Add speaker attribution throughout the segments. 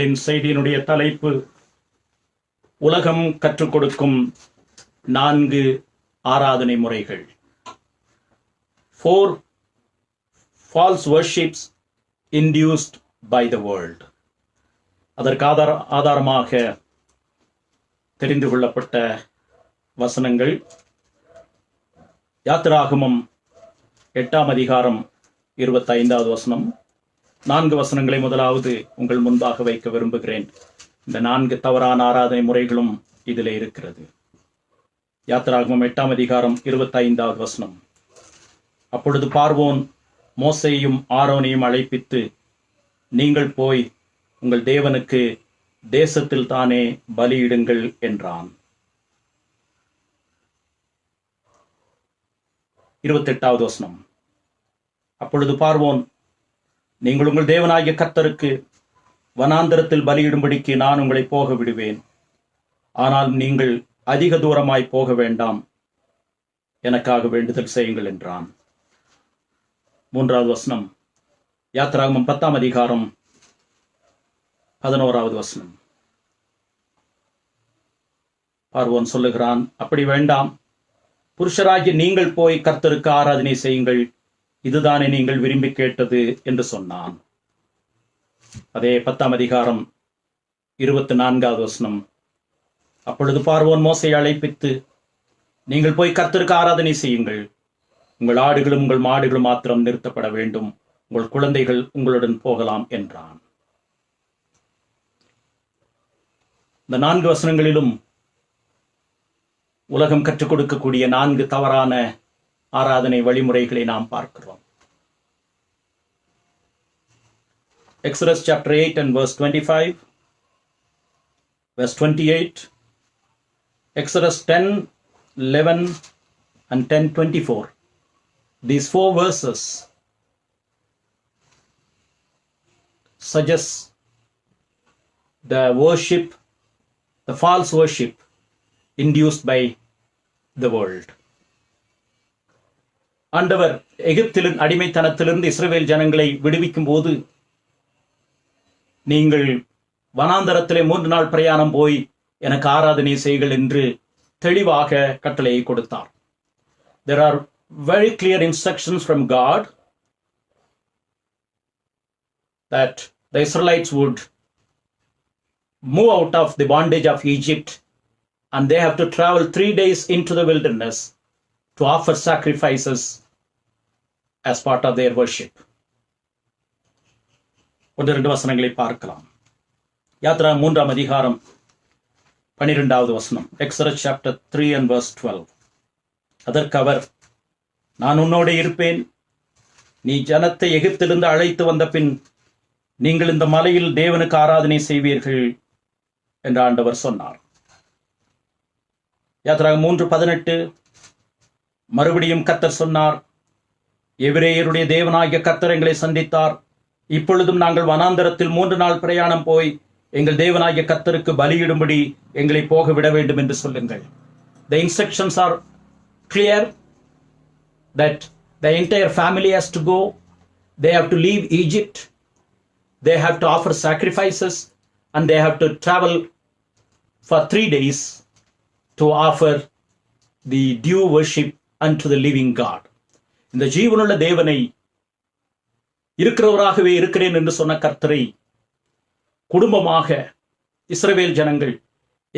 Speaker 1: நாளின் செய்தியினுடைய தலைப்பு உலகம் கற்றுக் கொடுக்கும் 4 ஆராதனை முறைகள். 4 false worships induced by the world. அதற்கு ஆதாரமாக தெரிந்து கொள்ளப்பட்ட வசனங்கள் யாத்திராகமம் 8ஆம் அதிகாரம் 25வது வசனம். 4 வசனங்களை முதலாவது உங்கள் முன்பாக வைக்க விரும்புகிறேன். இந்த 4 தவறான ஆராதனை முறைகளும் இதில் இருக்கிறது. யாத்திராகமம் 8ஆம் அதிகாரம் 25வது வசனம். அப்பொழுது பார்வோன் மோசேயையும் ஆரோனையும் அழைப்பித்து, நீங்கள் போய் உங்கள் தேவனுக்கு தேசத்தில் தானே பலியிடுங்கள் என்றான். 28வது வசனம். அப்பொழுது பார்வோன், நீங்கள் உங்கள் தேவனாகிய கர்த்தருக்கு வனாந்தரத்தில் பலியிடும்படிக்கு நான் உங்களை போக விடுவேன். ஆனால் நீங்கள் அதிக தூரமாய் போக வேண்டாம், எனக்காக வேண்டுதல் செய்யுங்கள் என்றான். 3வது வசனம். யாத்திராகமம் 10ஆம் அதிகாரம் 11வது வசனம். பார்வோன் சொல்லுகிறான், அப்படி வேண்டாம், புருஷராகிய நீங்கள் போய் கர்த்தருக்கு ஆராதனை செய்யுங்கள், இதுதானே நீங்கள் விரும்பி கேட்டது என்று சொன்னான். அதே 10ஆம் அதிகாரம் 24வது வசனம். அப்பொழுது பார்வோன் மோசேயை அழைப்பித்து, நீங்கள் போய் கர்த்தருக்கு ஆராதனை செய்யுங்கள், உங்கள் ஆடுகளும் உங்கள் மாடுகளும் மாத்திரம் நிறுத்தப்பட வேண்டும், உங்கள் குழந்தைகள் உங்களுடன் போகலாம் என்றான். இந்த 4 வசனங்களிலும் உலகம் கற்றுக் கொடுக்கக்கூடிய 4 தவறான ஆராதனை வழிமுறைகளை நாம் பார்க்கிறோம். Exodus chapter 8 and verse 25, verse 28, Exodus 10, 11 and 10, 24. These 4 verses suggest the worship, the false worship induced by the world. ஆண்டவர் எகிப்தின் அடிமைத்தனத்திலிருந்து இஸ்ரவேல் ஜனங்களை விடுவிக்கும் போது, நீங்கள் வனாந்தரத்திலே 3 நாள் பிரயாணம் போய் எனக்கு ஆராதனை செய்யுங்கள் என்று தெளிவாக கட்டளையை கொடுத்தார். There are very clear instructions from God that the Israelites would move out of the bondage of Egypt, and they have to travel 3 days into the wilderness to offer sacrifices as part of their worship. 1-2 வசனங்களை பார்க்கலாம். யாத்ரா 3ஆம் அதிகாரம் 12வது வசனம். Exodus chapter 3 and verse 12. அதற்கு அவர், நான் உன்னோடு இருப்பேன், நீ ஜனத்தை எகிப்திலிருந்து அழைத்து வந்த பின் நீங்கள் இந்த மலையில் தேவனுக்கு ஆராதனை செய்வீர்கள் என்று ஆண்டவர் சொன்னார். யாத்ராகமம் 3:18. மறுபடியும் கர்த்தர் சொன்னார், எபிரேயருடைய தேவனாகிய கர்த்தர் எங்களை சந்தித்தார், இப்பொழுதும் நாங்கள் வனாந்தரத்தில் 3 நாள் பிரயாணம் போய் எங்கள் தேவனாகிய கர்த்தருக்கு பலியிடும்படி எங்களை போக விட வேண்டும் என்று சொல்லுங்கள். The instructions are clear that the entire family has to go. They have to leave Egypt. They have to offer sacrifices, and they have to travel for 3 days to offer the due worship unto the living God. இந்த ஜீவனுள்ள தேவனை, இருக்கிறவராகவே இருக்கிறேன் என்று சொன்ன கர்த்தரை குடும்பமாக இஸ்ரவேல் ஜனங்கள்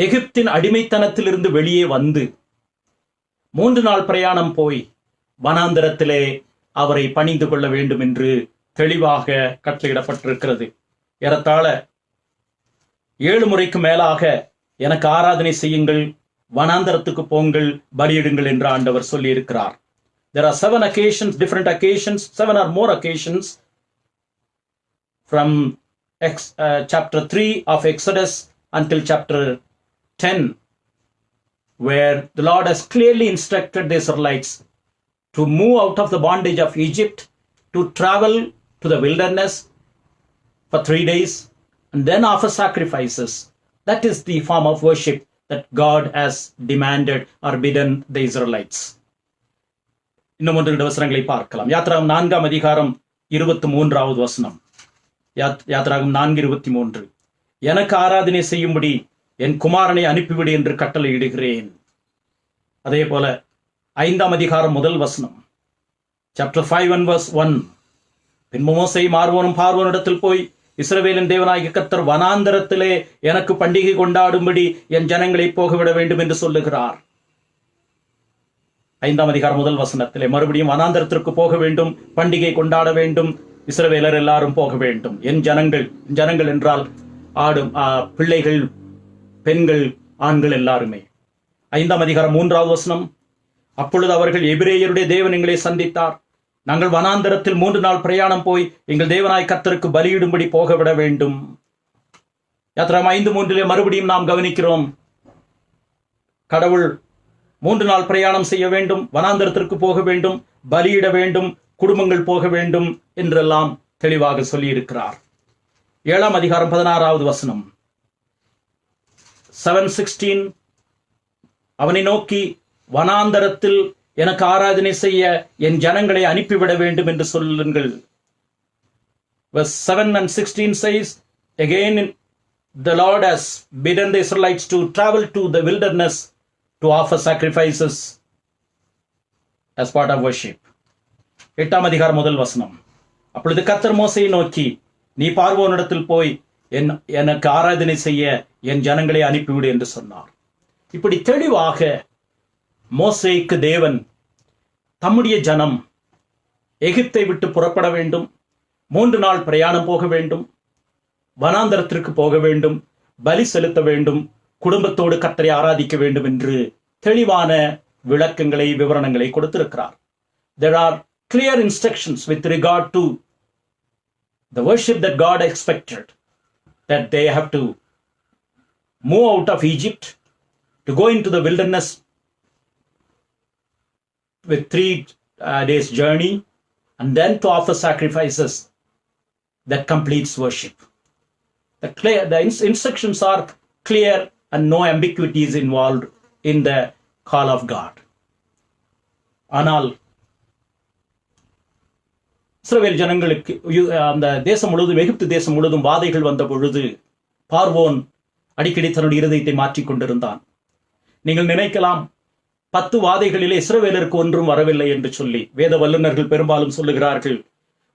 Speaker 1: எகிப்தின் அடிமைத்தனத்திலிருந்து வெளியே வந்து 3 நாள் பிரயாணம் போய் வனாந்தரத்திலே அவரை பணிந்து கொள்ள வேண்டும் என்று தெளிவாக கட்டளையிடப்பட்டிருக்கிறது. ஏறத்தாழ 7 முறைக்கு மேலாக எனக்கு ஆராதனை செய்யுங்கள், வனாந்தரத்துக்கு போங்கள், பலியிடுங்கள் என்று ஆண்டவர் சொல்லி இருக்கிறார். There are 7 occasions, different occasions, 7 or more occasions from chapter 3 of Exodus until chapter 10, where the Lord has clearly instructed the Israelites to move out of the bondage of Egypt, to travel to the wilderness for 3 days, and then offer sacrifices. That is the form of worship that God has demanded or bidden the Israelites. இன்னும் 1-2 வசனங்களை பார்க்கலாம். யாத்திராகமம் 4ஆம் அதிகாரம் 23வது வசனம். யாத்திராகமம் 4:23. எனக்கு ஆராதனை செய்யும்படி என் குமாரனை அனுப்பிவிடு என்று கட்டளையிடுகிறேன். அதே போல 5ஆம் அதிகாரம் 1 வசனம், சாப்டர் 5 and verse 1. பின்பு மோசே பார்வோனும் பார்வோனிடத்தில் போய், இஸ்ரவேலின் தேவனாகிய கர்த்தர் வனாந்தரத்திலே எனக்கு பண்டிகை கொண்டாடும்படி என் ஜனங்களை போகவிட வேண்டும் என்று சொல்லுகிறார். 5ஆம் அதிகாரம் 1 வசனத்திலே மறுபடியும் வனாந்தரத்திற்கு போக வேண்டும், பண்டிகை கொண்டாட வேண்டும், இஸ்ரவேலர் எல்லாரும் போக வேண்டும். என் ஜனங்கள் என்றால் பிள்ளைகள், பெண்கள், ஆண்கள் எல்லாருமே. 5ஆம் அதிகாரம் 3வது வசனம், அப்பொழுது அவர்கள், எபிரேயருடைய தேவன் எங்களை சந்தித்தார். நாங்கள் வனாந்தரத்தில் 3 நாள் பிரயாணம் போய் எங்கள் தேவனாய் கர்த்தருக்கு பலியிடும்படி போகவிட வேண்டும். யாத்திராகமம் 5:3 மறுபடியும் நாம் கவனிக்கிறோம், கடவுள் 3 நாள் பிரயாணம் செய்ய வேண்டும், வனாந்தரத்திற்கு போக வேண்டும், பலியிட வேண்டும், குடும்பங்கள் போக வேண்டும் என்றெல்லாம் தெளிவாக சொல்லியிருக்கிறார். 7ஆம் அதிகாரம் 16வது வசனம், 7:16, அவனை நோக்கி, வனாந்தரத்தில் எனக்கு ஆராதனை செய்ய என் ஜனங்களை அனுப்பிவிட வேண்டும் என்று சொல்லுங்கள். Verse 7 and 16 says, again the Lord has bidden the Israelites to travel to the wilderness to offer sacrifices as part of worship. 8ஆம் அதிகாரம் 1 வசனம், அப்பொழுது கர்த்தர் மோசேயை நோக்கி, நீ பார்வோனிடத்தில் போய் எனக்கு ஆராதனை செய்ய என் ஜனங்களை அனுப்பிவிடு என்று சொன்னார். இப்படி தெளிவாக மோசேக்கு தேவன் தம்முடைய ஜனம் எகிப்தை விட்டு புறப்பட வேண்டும், 3 நாள் பிரயாணம் போக வேண்டும், வனாந்தரத்திற்கு போக வேண்டும், பலி செலுத்த வேண்டும், குடும்பத்தோடு கர்த்தரை ஆராதிக்க வேண்டும் என்று தெளிவான விளக்கங்களை, விவரணங்களை கொடுத்திருக்கிறார். There are clear instructions with regard to the worship that God expected, that they have to move out of Egypt, to go into the wilderness with 3 days journey, and then to offer sacrifices that completes worship. The instructions are clear and no ambiguity is involved in the call of God. ஆனால் இஸ்ரவேல் ஜனங்களுக்கு அந்த தேசம் முழுவதும், எகிப்து தேசம் முழுவதும் வாதைகள் வந்த பொழுது பார்வோன் அடிக்கடி தன்னுடைய இருதயத்தை மாற்றிக் கொண்டிருந்தான். நீங்கள் நினைக்கலாம், 10 வாதைகளிலே இஸ்ரவேலருக்கு ஒன்றும் வரவில்லை என்று சொல்லி. வேத வல்லுநர்கள் பெரும்பாலும் சொல்லுகிறார்கள்,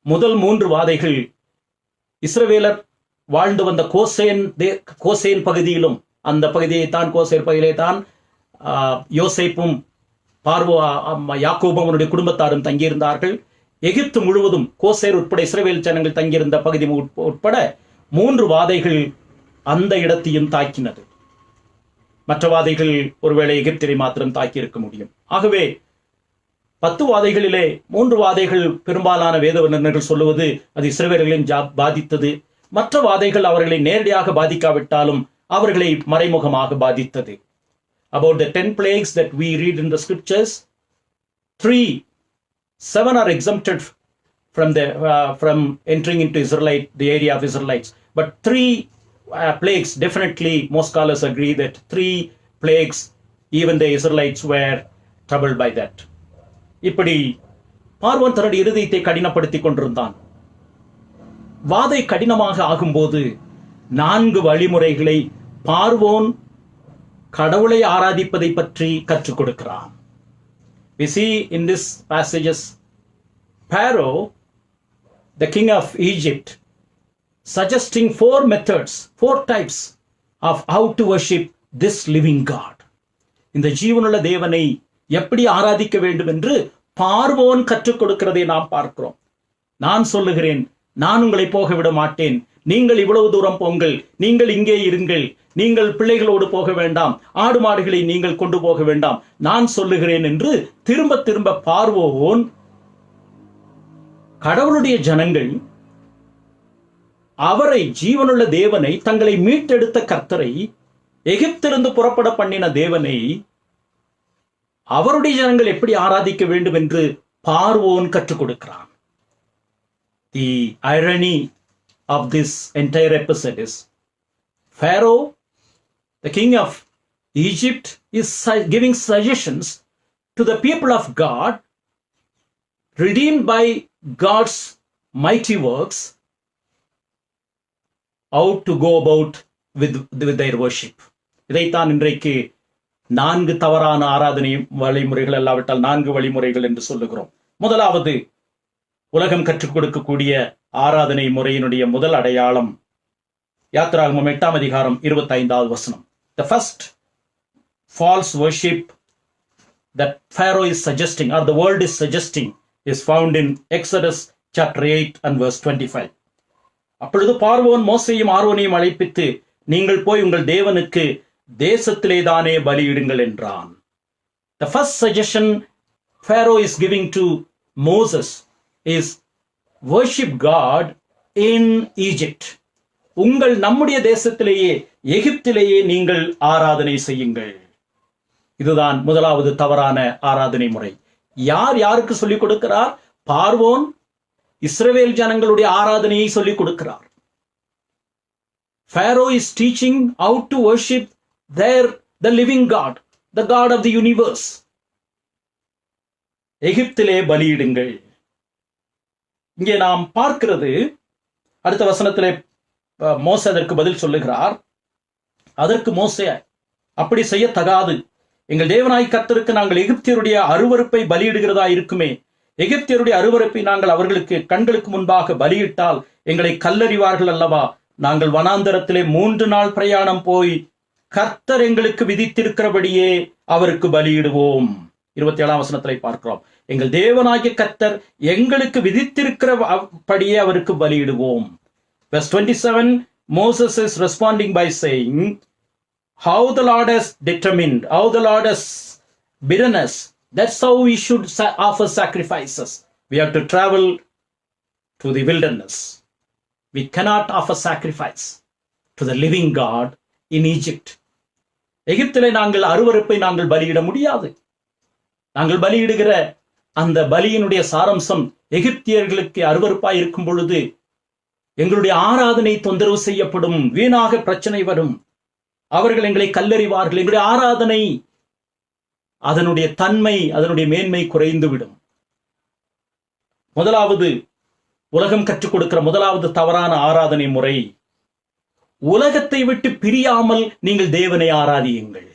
Speaker 1: முதல் 3 வாதைகள் இஸ்ரவேலர் வாழ்ந்து வந்த கோசேன் பகுதியிலும், அந்த பகுதியைத்தான், கோசேர் பகுதியிலே தான் யோசேப்பும் யாக்கோபும் அவனுடைய குடும்பத்தாரும் தங்கியிருந்தார்கள். எகிப்து முழுவதும் கோசேர் உட்பட இஸ்ரவேல் ஜனங்கள் தங்கியிருந்த பகுதி உட்பட 3 வாதைகள் அந்த இடத்தையும் தாக்கினது. மற்ற வாதைகள் ஒருவேளை எகிப்தினை மாத்திரம் தாக்கி இருக்க முடியும். ஆகவே 10 வாதைகளிலே 3 வாதைகள் பெரும்பாலான வேத வல்லுநர்கள் சொல்லுவது அது இஸ்ரவேலர்களின் பாதித்தது. மற்ற வாதைகள் அவர்களை நேரடியாக பாதிக்காவிட்டாலும் அவர்களை மறைமுகமாக பாதித்தது. About the 10 plagues that we read in the scriptures, 7 are exempted from entering into the area of Israelites, but 3 plagues, definitely most scholars agree that 3 plagues, even the Israelites were troubled by that. இப்படி பார்வோன் தன்னுடைய இருதயத்தை கடினப்படுத்திக் கொண்டிருந்தான். வாதை கடினமாக ஆகும்போது 4 வழிமுறைகளை பார்வோன் கடவுளை ஆராதிப்பதை பற்றி கற்றுக் கொடுக்கிறான். We see in this passages Pharaoh, the king of Egypt, suggesting 4 methods, 4 types of how to worship this living God. இந்த ஜீவனுள்ள தேவனை எப்படி ஆராதிக்க வேண்டும் என்று பார்வோன் கற்றுக் கொடுக்கிறதை நாம் பார்க்கிறோம். நான் சொல்லுகிறேன், நான் உங்களை போக விட மாட்டேன், நீங்கள் இவ்வளவு தூரம் போங்கள், நீங்கள் இங்கே இருங்கள், நீங்கள் பிள்ளைகளோடு போக வேண்டாம், ஆடு மாடுகளை நீங்கள் கொண்டு போக வேண்டாம், நான் சொல்லுகிறேன் என்று திரும்ப திரும்ப பார்வோன் கடவுளுடைய ஜனங்கள் அவரை, ஜீவனுள்ள தேவனை, தங்களை மீட்டெடுத்த கர்த்தரை, எகிப்திலிருந்து புறப்பட பண்ணின தேவனை அவருடைய ஜனங்கள் எப்படி ஆராதிக்க வேண்டும் என்று பார்வோன் கற்றுக் கொடுக்கிறான். The irony of this entire episode is Pharaoh, the king of Egypt, is giving suggestions to the people of God, redeemed by God's mighty works, how to go about with their worship. இதைத்தான் இன்றைக்கு 4 தவறான ஆராதனை வழிமுறைகள், அல்லாவிட்டால் 4 வழிமுறைகள் என்று சொல்லுகிறோம். முதலாவது, உலகம் கற்றுக் கொடுக்கக்கூடிய ஆராதனை முறையினுடைய முதல் அடையாளம் யாத்திராகமம் 8ஆம் அதிகாரம் 25வது வசனம். The first false worship that Pharaoh is suggesting, or the world is suggesting, is found in Exodus chapter 8 and verse 25. அப்பொழுது பார்வோன் மோசேயும் ஆரோனையும் அழைப்பித்து, நீங்கள் போய் உங்கள் தேவனுக்கு தேசத்திலே தானே பலியிடுங்கள் என்றான். The first suggestion Pharaoh is giving to Moses is worship God in Egypt. நம்முடைய தேசத்திலேயே, எகிப்திலேயே நீங்கள் ஆராதனை செய்யுங்கள். இதுதான் முதலாவது தவறான ஆராதனை முறை. யார் யாருக்கு சொல்லிக் கொடுக்கிறார்? பார்வோன் இஸ்ரவேல் ஜனங்களுடைய ஆராதனையை சொல்லிக் கொடுக்கிறார். Pharaoh is teaching how to worship the living God, the God of the universe. எகிப்திலே பலியிடுங்கள். இங்கே நாம் பார்க்கிறது, அடுத்த வசனத்திலே மோசே அதற்கு பதில் சொல்லுகிறார். அதற்கு மோசே, அப்படி செய்யத்தகாது. எங்கள் தேவனாய் கர்த்தருக்கு நாங்கள் எகிப்தியருடைய அருவருப்பை பலியிடுகிறதா இருக்குமே. எகிப்தியருடைய அருவருப்பை நாங்கள் அவர்களுக்கு கண்களுக்கு முன்பாக பலியிட்டால் எங்களை கல்லறிவார்கள் அல்லவா. நாங்கள் வனாந்தரத்திலே 3 நாள் பிரயாணம் போய் கர்த்தர் எங்களுக்கு விதித்திருக்கிறபடியே அவருக்கு பலியிடுவோம். 27ஆம் வசனத்திலே பார்க்கிறோம். எங்கள் தேவனாகிய கர்த்தர் எங்களுக்கு விதித்திருக்கிறபடியே அவருக்கு பலியிடுவோம். Verse 27, Moses is responding by saying, how the Lord has determined, how the Lord has bidden us, that's how we should offer sacrifices. We have to travel to the wilderness. We cannot offer sacrifice to the living God in Egypt. எகிப்திலே நாங்கள் அருவருப்பை நாங்கள் பலியிட முடியாது. நாங்கள் பலியிடுகிற அந்த பலியினுடைய சாரம்சம் எகிப்தியர்களுக்கு அருவருப்பாய் இருக்கும் பொழுது எங்களுடைய ஆராதனை தொந்தரவு செய்யப்படும், வீணாக பிரச்சனை வரும், அவர்கள் எங்களை கல்லறிவார்கள். எங்களுடைய ஆராதனை, அதனுடைய தன்மை, அதனுடைய மேன்மை குறைந்துவிடும். முதலாவது, உலகம் கற்றுக் கொடுக்கிற முதலாவது தவறான ஆராதனை முறை, உலகத்தை விட்டு பிரியாமல் நீங்கள் தேவனை ஆராதியுங்கள்.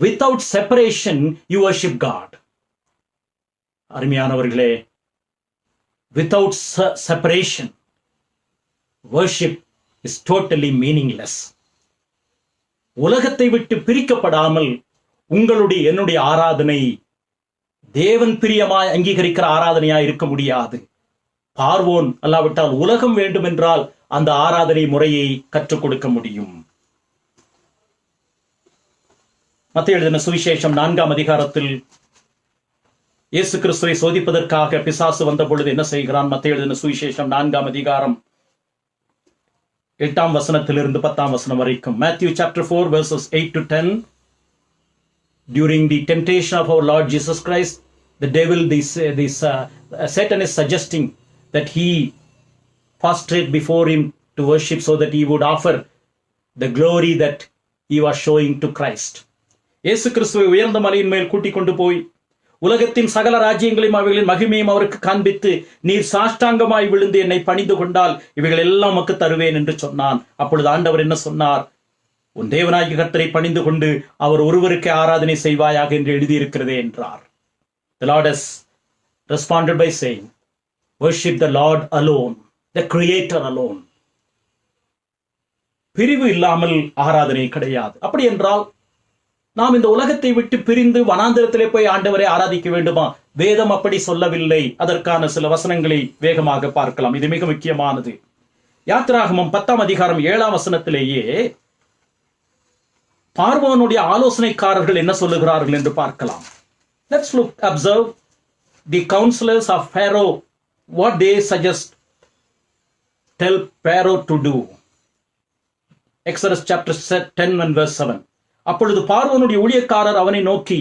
Speaker 1: Without separation you worship God. அருமையானவர்களே, without separation worship is totally meaningless. உலகத்தை விட்டு பிரிக்கப்படாமல் என்னுடைய ஆராதனை தேவன் பிரியமாய் அங்கீகரிக்கிற ஆராதனையாய் இருக்க முடியாது. பார்வோன் அல்லாவிட்டால் உலகம் வேண்டுமென்றால் அந்த ஆராதனை முறையை கற்றுக் கொடுக்க முடியும். மத்தேயு எழுதின சுவிசேஷம் 4ஆம் அதிகாரத்தில் இயேசு கிறிஸ்துவை சோதிப்பதற்காக பிசாசு வந்த பொழுது என்ன செய்கிறான்? மத்தேயு எழுதின சுவிசேஷம் 4ஆம் அதிகாரம் 8ஆம் வசனத்திலிருந்து 10ஆம் வசனம் வரைக்கும். Matthew chapter 4 verses 8 to 10. During the temptation of our Lord Jesus Christ, the devil, Satan is suggesting that he prostrate before him to worship so that he would offer the glory that he was showing to Christ. இயேசு கிறிஸ்துவை உயர்ந்த மலையின் மேல் கூட்டிக் கொண்டு போய் உலகத்தின் சகல ராஜ்யங்களையும் அவைகளின் மகிமையும் அவருக்கு காண்பித்து, நீர் சாஷ்டாங்கமாய் விழுந்து என்னை பணிந்து கொண்டால் இவைகள் எல்லாம் உமக்கு தருவேன் என்று சொன்னான். அப்பொழுது ஆண்டவர் என்ன சொன்னார்? உன் தேவனாகிய கர்த்தரை பணிந்து கொண்டு அவர் ஒருவருக்கே ஆராதனை செய்வாயாக என்று எழுதியிருக்கிறதே என்றார். The Lord has responded by saying, worship the Lord alone, the Creator alone. பிரிவு இல்லாமல் ஆராதனை கிடையாது. அப்படி என்றால் நாம் இந்த உலகத்தை விட்டு பிரிந்து வனாந்திரத்திலே போய் ஆண்டவரை ஆராதிக்க வேண்டுமா? வேதம் அப்படி சொல்லவில்லை. அதற்கான சில வசனங்களை வேகமாக பார்க்கலாம். இது மிக முக்கியமானது. யாத்திராகமம் 10ஆம் அதிகாரம் 7ஆம் வசனத்திலேயே பார்வோனுடைய ஆலோசனைக்காரர்கள் என்ன சொல்லுகிறார்கள் என்று பார்க்கலாம். Let's observe the counselors of Pharaoh, what they tell Pharaoh to do. Exodus chapter 10 and verse 7. அப்பொழுது பார்வோனுடைய ஊழியக்காரர் அவனை நோக்கி,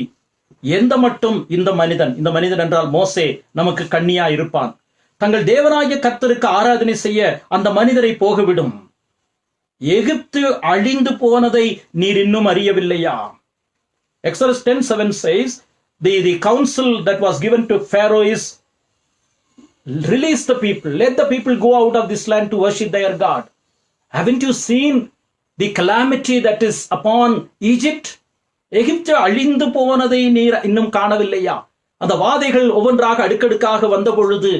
Speaker 1: எந்த மட்டும் இந்த மனிதன் என்றால் மோசே நமக்கு கண்ணியா இருப்பான், தங்கள் தேவனாகிய கர்த்தருக்கு ஆராதனை செய்ய அந்த மனிதரை போகவிடும். எகிப்து அழிந்து போனதை நீர் இன்னும் அறியவில்லையா? Exodus 10:7 says, the counsel that was given to Pharaoh is, release the people, let the people go out of this land to worship their God. Haven't you seen the calamity that is upon Egypt, எகிப்து அழிந்து போனதை நீர் இன்னும் காணவில்லையா? அந்த வாதைகள் ஒவ்வொன்றாக அடுக்கடுக்காக வந்த பொழுது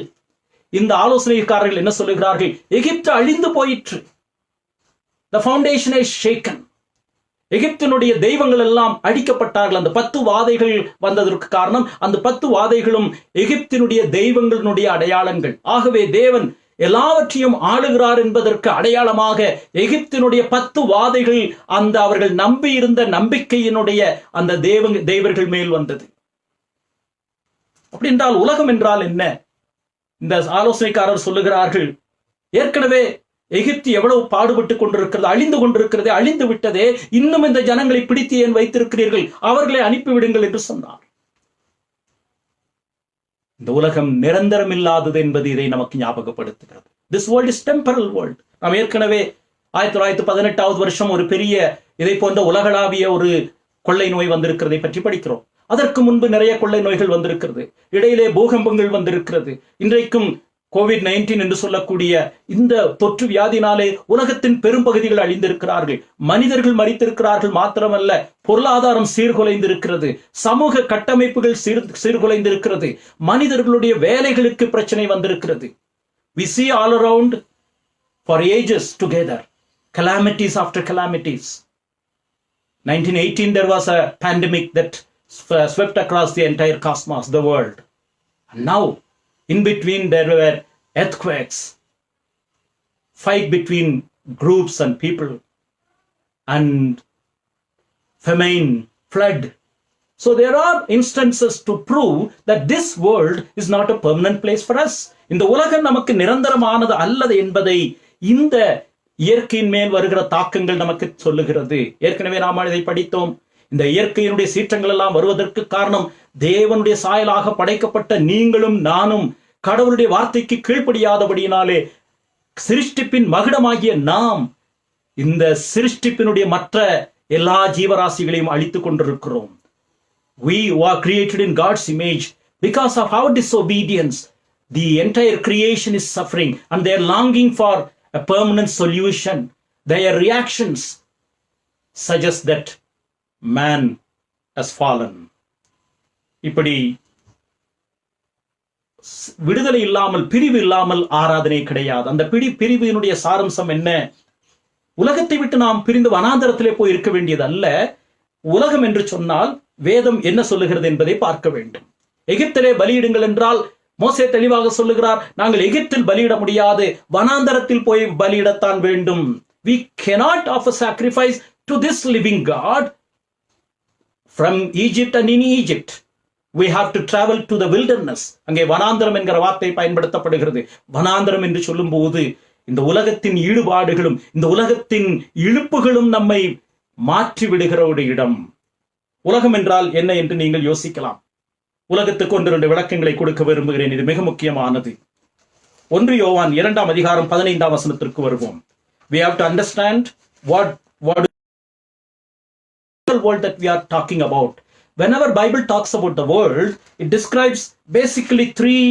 Speaker 1: இந்த ஆலோசனைக்காரர்கள் என்ன சொல்லுகிறார்கள்? எகிப்து அழிந்து போயிற்று. The foundation is shaken. எகிப்தினுடைய தெய்வங்கள் எல்லாம் அடிக்கப்பட்டார்கள். அந்த 10 வாதைகள் வந்ததற்கு காரணம் அந்த 10 வாதைகளும் எகிப்தினுடைய தெய்வங்களினுடைய அடையாளங்கள். ஆகவே தேவன் எல்லாவற்றையும் ஆளுகிறார் என்பதற்கு அடையாளமாக எகிப்தினுடைய 10 வாதைகள் அந்த அவர்கள் நம்பி இருந்த நம்பிக்கையினுடைய அந்த தேவர்கள் மேல் வந்தது. அப்படி என்றால் உலகம் என்றால் என்ன? இந்த ஆலோசனைக்காரர் சொல்லுகிறார்கள், ஏற்கனவே எகிப்து எவ்வளவு பாடுபட்டு கொண்டிருக்கிறது, அழிந்து கொண்டிருக்கிறது, அழிந்து விட்டதே, இன்னும் இந்த ஜனங்களை பிடித்து ஏன் வைத்திருக்கிறீர்கள், அவர்களை அனுப்பிவிடுங்கள் என்று சொன்னார். இந்த உலகம் நிரந்தரம் இல்லாதது என்பது இதை நமக்கு ஞாபகப்படுத்துகிறது. This world is temporal world. நாம் ஏற்கனவே 1918 வருஷம் ஒரு பெரிய இதை போன்ற உலகளாவிய ஒரு கொள்ளை நோய் வந்திருக்கிறதை பற்றி படிக்கிறோம். அதற்கு முன்பு நிறைய கொள்ளை நோய்கள் வந்திருக்கிறது, இடையிலே பூகம்பங்கள் வந்திருக்கிறது. இன்றைக்கும் COVID-19 என்று சொல்லக்கூடிய இந்த தொற்று வியாதினாலே உலகத்தின் பெரும்பகுதிகள் அழிந்திருக்கிறார்கள், மனிதர்கள் மரித்திருக்கிறார்கள். மாத்திரமல்ல, பொருளாதாரம் சீர்குலைந்திருக்கிறது, சமூக கட்டமைப்புகள் சீர்குலைந்திருக்கிறது, மனிதர்களுடைய வேலைகளுக்கு பிரச்சனை வந்திருக்கிறது. We see all around for ages together calamities after calamities. 1918 there was a pandemic that swept across the entire cosmos, the world. And now in between there were earthquakes, fight between groups and people, and famine, flood. So there are instances to prove that this world is not a permanent place for us. இந்த உலகம் நமக்கு நிரந்தரமானது அல்லது என்பதை இந்த இயற்கையின் மேல் வருகிற தாக்கங்கள் நமக்கு சொல்லுகிறது. ஏற்கனவே நாம் இதை படித்தோம். இந்த இயற்கையினுடைய சீற்றங்கள் எல்லாம் வருவதற்கு காரணம் தேவனுடைய சாயலாக படைக்கப்பட்ட நீங்களும் நானும் கடவுளுடைய வார்த்தைக்கு கீழ்ப்படியாதபடியினாலே சிருஷ்டிப்பின் மகுடமாகிய நாம் இந்த சிருஷ்டிப்பினுடைய மற்ற எல்லா ஜீவராசிகளையும் அழித்துக் கொண்டிருக்கிறோம். We were created in God's image. Because of our disobedience, the entire creation is suffering and they are longing for a permanent solution. Their reactions suggest that man has fallen. இப்படி விடுதலை இல்லாமல், பிரிவு இல்லாமல் ஆராதனை கிடையாது. அந்த பிரிவினுடைய சாரம்சம் என்ன? உலகத்தை விட்டு நாம் பிரிந்து வனாந்தரத்திலே போய் இருக்க வேண்டியது அல்ல. உலகம் என்று சொன்னால் வேதம் என்ன சொல்லுகிறது என்பதை பார்க்க வேண்டும். எகிப்திலே பலியிடுங்கள் என்றால் மோசே தெளிவாக சொல்லுகிறார், நாங்கள் எகிப்தில் பலியிட முடியாது, வனாந்தரத்தில் போய் பலியிடத்தான் வேண்டும். We cannot offer sacrifice to this living God from Egypt and in Egypt. We have to travel to the wilderness. அங்கே வனாந்தரம் என்கிற வார்த்தை பயன்படுத்தப்படுகிறது. வனாந்தரம் என்று சொல்லும் போது இந்த உலகத்தின் ஈடுபாடுகளும் இந்த உலகத்தின் இழுப்புகளும் நம்மை மாற்றி விடுகிற ஒரு இடம். உலகம் என்றால் என்ன என்று நீங்கள் யோசிக்கலாம். உலகத்துக்கு 1-2 விளக்கங்களை கொடுக்க விரும்புகிறேன். இது மிக முக்கியமானது. 1 யோவான் 2 அதிகாரம் 15 வசனத்திற்கு வருவோம். We have to understand what world that we are talking about. Whenever Bible talks about the world, it describes basically 3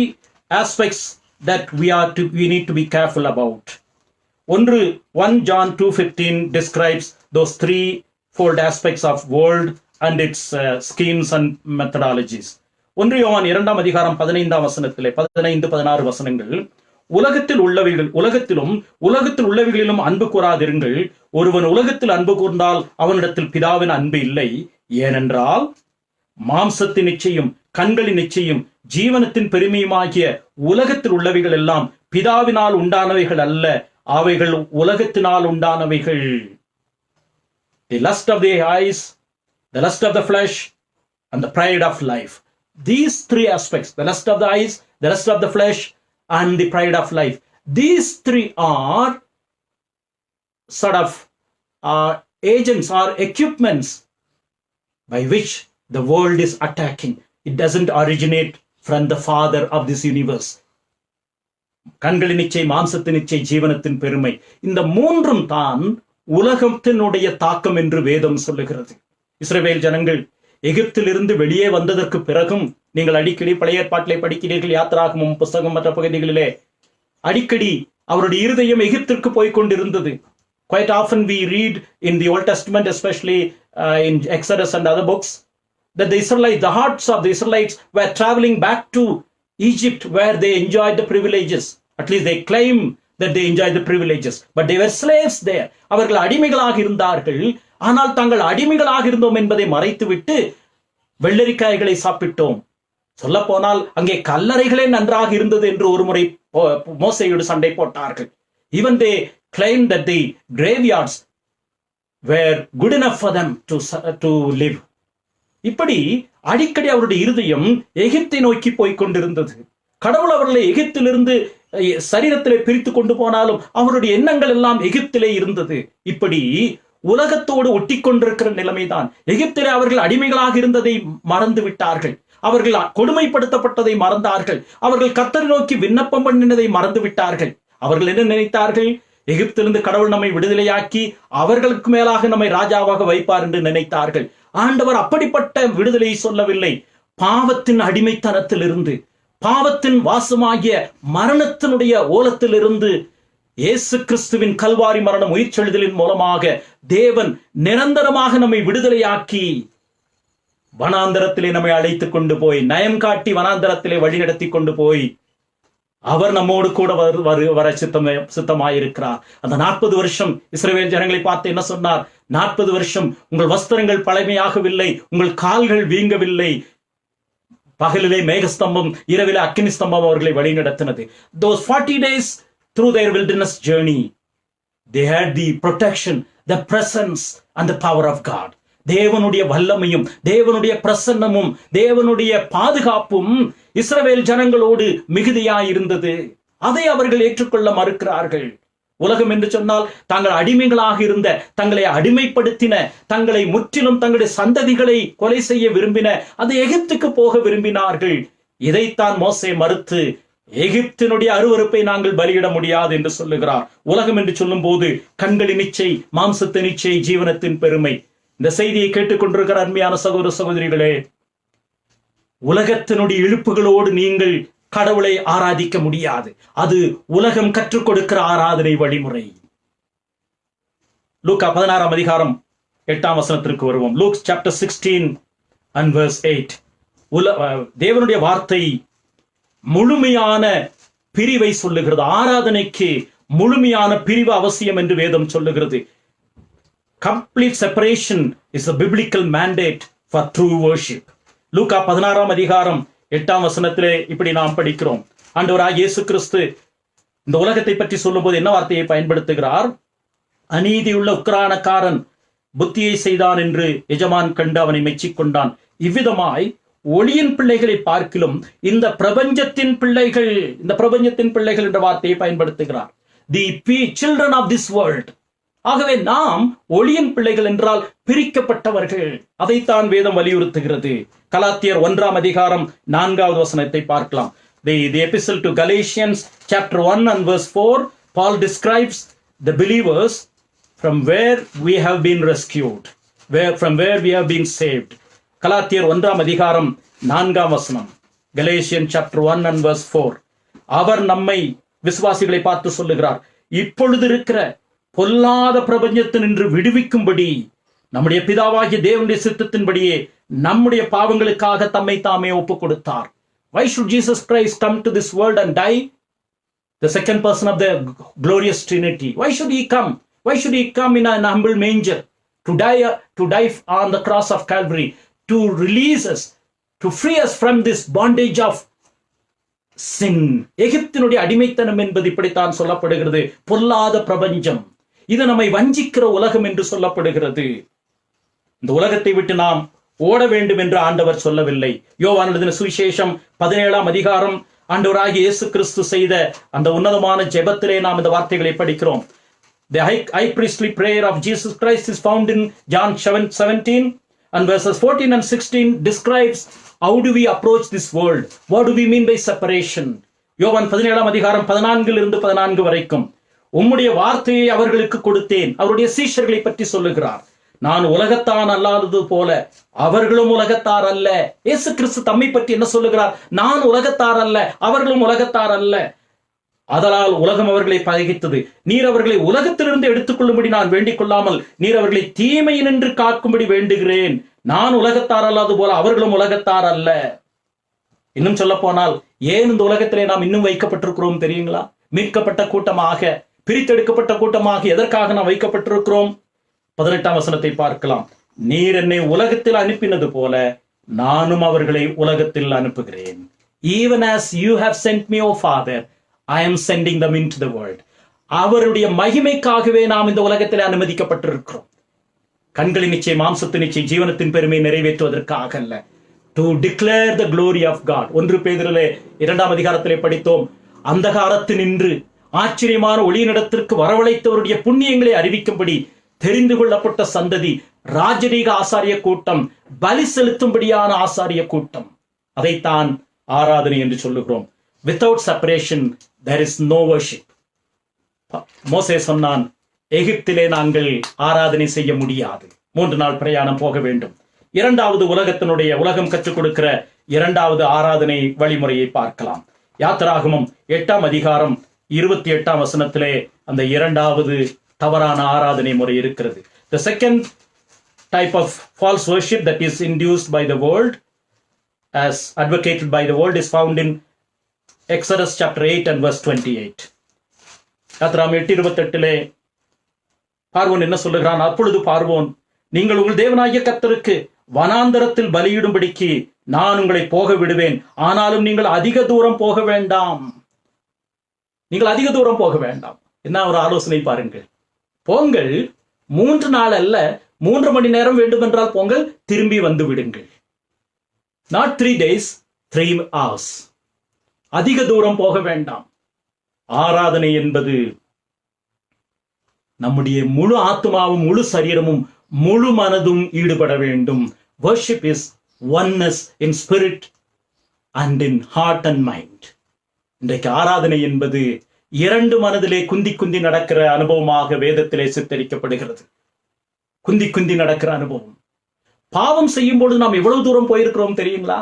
Speaker 1: aspects that we need to be careful about. 1 John 2:15 describes those 3-fold aspects of world and its schemes and methodologies. 1 யோவான் 2 அதிகாரம் 15 வசனத்திலே 15-16 வசனங்கள், உலகத்தில் உள்ளவைகளிலும் அன்பு கூறாதிருங்கள். ஒருவன் உலகத்தில் அன்பு கூர்ந்தால் அவனிடத்தில் பிதாவின் அன்பு இல்லை. ஏனென்றால் மாம்சத்தின் இச்சையும் கண்களின் இச்சையும் ஜீவனத்தின் பெருமையுமாகிய உலகத்தில் உள்ளவைகள் எல்லாம் பிதாவினால் உண்டானவைகள் அல்ல, அவைகள் உலகத்தினால் உண்டானவைகள். The lust of the eyes, the lust of the flesh, and the pride of life. These 3 aspects, the lust of the eyes, the lust of the flesh, and the pride of life. These 3 are sort of agents or equipments by which the world is attacking. It doesn't originate from the father of this universe. கண்களின் இச்சை, மாம்சத்தின் இச்சை, ஜீவனத்தின் பெருமை, இந்த 3ம் தான் உலகத்தினுடைய தாக்கம் என்று வேதம் சொல்லுகிறது. இஸ்ரவேல் ஜனங்கள் எகிப்திலிருந்து வெளியே வந்ததற்கு பிறகும் நீங்கள் அடிக்கடி பழைய ஏற்பாட்டிலே படிக்கிறீர்கள். யாத்திராகமம் புஸ்தகம் மற்ற பகுதிகளிலே அடிக்கடி அவருடைய இருதயம் எகிப்திற்கு போய்கொண்டிருந்தது. Quite often we read in the Old Testament, especially in Exodus and other books, that the hearts of the Israelites were traveling back to Egypt, where they enjoyed the privileges. At least they claim that they enjoyed the privileges, but they were slaves there. அவர்கள் அடிமைகளாக இருந்தார்கள். ஆனால் தாங்கள் அடிமைகளாக இருந்தோம் என்பதை மறைத்துவிட்டு வெள்ளரிக்காய்களை சாப்பிட்டோம். சொல்ல போனால் அங்கே கல்லறைகளே நன்றாக இருந்தது என்று ஒரு முறை மோசேயோடு சண்டை போட்டார்கள். Even they claimed that the graveyards were good enough for them to live. இப்படி அடிக்கடி அவருடைய இருதயம் எகிப்தை நோக்கி போய் கொண்டிருந்தது. கடவுள் அவர்களை எகிப்திலிருந்து சரீரத்திலே பிரித்து கொண்டு போனாலும் அவருடைய எண்ணங்கள் எல்லாம் எகிப்திலே இருந்தது. இப்படி உலகத்தோடு ஒட்டி கொண்டிருக்கிற நிலைமைதான். எகிப்திலே அவர்கள் அடிமைகளாக இருந்ததை மறந்து விட்டார்கள். அவர்கள் கொடுமைப்படுத்தப்பட்டதை மறந்தார்கள். அவர்கள் கர்த்தரை நோக்கி விண்ணப்பம் பண்ணினதை மறந்து விட்டார்கள். அவர்கள் என்ன நினைத்தார்கள்? எகிப்திலிருந்து கடவுள் நம்மை விடுதலையாக்கி அவர்களுக்கு மேலாக நம்மை ராஜாவாக வைப்பார் என்று நினைத்தார்கள். ஆண்டவர் அப்படிப்பட்ட விடுதலையை சொல்லவில்லை. பாவத்தின் அடிமைத்தனத்திலிருந்து, பாவத்தின் வாசமாகிய மரணத்தினுடைய ஓலத்திலிருந்து இயேசு கிறிஸ்துவின் கல்வாரி மரணம் உயிர்ச்செழுதலின் மூலமாக தேவன் நிரந்தரமாக நம்மை விடுதலையாக்கி வனாந்தரத்திலே நம்மை அழைத்துக் கொண்டு போய், நயம் காட்டி வனாந்தரத்திலே வழிநடத்தி கொண்டு போய் அவர் நம்மோடு கூட வர சித்தமாயிருக்கிறார். அந்த 40 வருஷம் இஸ்ரவேல் ஜனங்களை பார்த்து என்ன சொன்னார்? 40 வருஷம் உங்கள் வஸ்திரங்கள் பழமையாகவில்லை, உங்கள் கால்கள் வீங்கவில்லை. பகலிலே மேகஸ்தம்பம், இரவிலே அக்கினி ஸ்தம்பம் அவர்களை வழிநடத்தினது. Those 40 days through their wilderness journey, they had the protection, the presence and the power of God. தேவனுடைய வல்லமையும் தேவனுடைய பிரசன்னமும் தேவனுடைய பாதுகாப்பும் இஸ்ரவேல் ஜனங்களோடு மிகுதியாயிருந்தது. அதை அவர்கள் ஏற்றுக்கொள்ள மறுக்கிறார்கள். உலகம் என்று சொன்னால் தாங்கள் அடிமைகளாக இருந்த, தங்களை அடிமைப்படுத்தின, தங்களை முற்றிலும் தங்களுடைய சந்ததிகளை கொலை செய்ய விரும்பின அந்த எகிப்துக்கு போக விரும்பினார்கள். இதைத்தான் மோசே மறுத்து எகிப்தினுடைய அருவருப்பை நாங்கள் பலியிட முடியாது என்று சொல்லுகிறார். உலகம் என்று சொல்லும் போது கண்களின் இச்சை, மாம்சத்தின் இச்சை, ஜீவனத்தின் பெருமை. இந்த செய்தியை கேட்டுக்கொண்டிருக்கிற அருமையான சகோதர சகோதரிகளே, உலகத்தினுடைய இழுப்புகளோடு நீங்கள் கடவுளை ஆராதிக்க முடியாது. அது உலகம் கற்றுக் கொடுக்கிற ஆராதனை வழிமுறை. லூக்கா 16 அதிகாரம் 8 வசனத்திற்கு வருவோம். Luke chapter 16 and verse 8. தேவனுடைய வார்த்தை முழுமையான பிரிவை சொல்லுகிறது. ஆராதனைக்கு முழுமையான பிரிவு அவசியம் என்று வேதம் சொல்லுகிறது. Complete separation is a biblical mandate for true worship. லூக்கா 16 அதிகாரம் 8 வசனத்திலே இப்படி நாம் படிக்கிறோம். ஆண்டவராகிய இயேசு கிறிஸ்து இந்த உலகத்தை பற்றி சொல்லும்போது என்ன வார்த்தையை பயன்படுத்துகிறார்? அநீதியுள்ள உக்கிரானக்காரன் புத்தியை செய்தான் என்று எஜமான் கண்டு அவனை மெச்சிக்கொண்டான். இவ்விதமாய் ஒளியின் பிள்ளைகளை பார்க்கிலும் இந்த பிரபஞ்சத்தின் பிள்ளைகள் என்ற வார்த்தையை பயன்படுத்துகிறார். The children of this world. ஆகவே நாம் ஒளியின் பிள்ளைகள் என்றால் பிரிக்கப்பட்டவர்கள். அதைத்தான் வேதம் வலியுறுத்துகிறது. கலாத்தியர் 1 அதிகாரம் 4 வசனத்தை பார்க்கலாம். The epistle to Galatians chapter 1 and verse 4, Paul describes the believers from where we have been rescued, from where we have been saved. கலாத்தியர் 1 அதிகாரம் 4 வசனம். Galatians chapter 1 and verse 4. அவர் நம்மை விசுவாசிகளை பார்த்து சொல்லுகிறார், இப்பொழுது இருக்கிற பொல்லாத பிரபஞ்சத்தினின்று விடுவிக்கும்படி நம்முடைய பிதாவாகிய தேவனுடைய சித்தத்தின்படியே நம்முடைய பாவங்களுக்காக தம்மை தாமே ஒப்புக் கொடுத்தார். Why should Jesus Christ come to this world and die? The second person of the glorious Trinity. Why should he come? Why should he come in an humble manger to die on the cross of Calvary, to release us, to free us from this bondage of sin? எகிப்தினுடைய அடிமைத்தனம் என்பது இப்படித்தான் சொல்லப்படுகிறது. பொல்லாத பிரபஞ்சம், இது நம்மை வஞ்சிக்கிற உலகம் என்று சொல்லப்படுகிறது. இந்த உலகத்தை விட்டு நாம் ஓட வேண்டும் என்று ஆண்டவர் சொல்லவில்லை. யோவான் எழுதின சுவிசேஷம் 17 அதிகாரம் ஆண்டவராகிய இயேசு கிறிஸ்து செய்த அந்த உன்னதமான ஜெபத்திலே நாம் இந்த வார்த்தைகளை படிக்கிறோம். The high priestly prayer of Jesus Christ is found in John 17 and verses 14 and 16 describes how do we approach this world. What do we mean by separation? யோவான் 17 அதிகாரம் 14 14 வரைக்கும், உம்முடைய வார்த்தையை அவர்களுக்கு கொடுத்தேன். அவருடைய சீஷர்களை பற்றி சொல்லுகிறார். நான் உலகத்தான் அல்லாதது போல அவர்களும் உலகத்தார் அல்ல. இயேசு கிறிஸ்து தம்மை பற்றி என்ன சொல்லுகிறார்? நான் உலகத்தார் அல்ல, அவர்களும் உலகத்தார் அல்ல. அதனால் உலகம் அவர்களை பகைத்தது. நீர் அவர்களை உலகத்திலிருந்து எடுத்துக்கொள்ளும்படி நான் வேண்டிக் கொள்ளாமல் நீர் அவர்களை தீமையினின்று காக்கும்படி வேண்டுகிறேன். நான் உலகத்தார் அல்லாது போல அவர்களும் உலகத்தார் அல்ல. இன்னும் சொல்ல போனால் ஏன் இந்த உலகத்திலே நாம் இன்னும் வைக்கப்பட்டிருக்கிறோம் தெரியுங்களா? மீட்கப்பட்ட கூட்டமாக, பிரித்தெடுக்கப்பட்ட கூட்டமாக எதற்காக நாம் வைக்கப்பட்டிருக்கிறோம்? 18ஆம் வசனத்தை பார்க்கலாம். நீர் என்னை உலகத்தில் அனுப்பினது போல நானும் அவர்களை உலகத்தில் அனுப்புகிறேன். Even as you have sent me, O Father, I am sending them into the world. அவருடைய மகிமைக்காகவே நாம் இந்த உலகத்தில் அனுமதிக்கப்பட்டிருக்கிறோம். கண்களின் நிச்சயம், மாம்சத்தின் நிச்சயம், ஜீவனத்தின் பெருமையை நிறைவேற்றுவதற்காக அல்ல. To declare the glory of God. 1 பேதுருவிலே 2ஆம் அதிகாரத்திலே படித்தோம். அந்தகாரத்தினின்று ஆச்சரியமான ஒளியினிடத்திற்கு வரவழைத்தவருடைய புண்ணியங்களை அறிவிக்கும்படி தெரிந்து கொள்ளப்பட்ட சந்ததி, ராஜரீக ஆசாரிய கூட்டம், பலி செலுத்தும்படியான ஆசாரிய கூட்டம். அதைத்தான் ஆராதனை என்று சொல்லுகிறோம். Without separation there is no worship. மோசே சொன்னான், எகிப்திலே நாங்கள் ஆராதனை செய்ய முடியாது, 3 நாள் பிரயாணம் போக வேண்டும். இரண்டாவது உலகம் கற்றுக் கொடுக்கிற இரண்டாவது ஆராதனை வழிமுறையை பார்க்கலாம். யாத்திராகமம் 8ஆம் அதிகாரம் 28ஆம் வசனத்திலே அந்த இரண்டாவது தவறான ஆராதனை முறை இருக்கிறது. The second type of false worship that is induced by the world, as advocated by the world, is found in Exodus chapter 8 and verse 28. யாத்திராகமம் 8:28 பார்வோன் என்ன சொல்லுகிறான்? அப்பொழுது பார்வோன், நீங்கள் உங்கள் தேவனாகிய கர்த்தருக்கு வனாந்தரத்தில் பலியிடும்படிக்கு நான் உங்களை போக விடுவேன், ஆனாலும் நீங்கள் அதிக தூரம் போக வேண்டாம். நீங்கள் அதிக தூரம் போக வேண்டாம். என்ன ஒரு ஆலோசனை பாருங்கள். போங்கள், 3 நாள் அல்ல, 3 மணி நேரம் வேண்டுமென்றால் போங்கள், திரும்பி வந்து விடுங்கள். Not 3 days, 3 hours. அதிக தூரம் போக வேண்டாம். ஆராதனை என்பது நம்முடைய முழு ஆத்மாவும், முழு சரீரமும், முழு மனதும் ஈடுபட வேண்டும். Worship is oneness in spirit and in heart and mind. இன்றைக்கு ஆராதனை என்பது 2 மனதிலே குந்தி குந்தி நடக்கிற அனுபவமாக வேதத்திலே சித்தரிக்கப்படுகிறது. குந்தி குந்தி நடக்கிற அனுபவம். பாவம் செய்யும் பொழுது நாம் எவ்வளவு தூரம் போயிருக்கிறோம் தெரியுங்களா?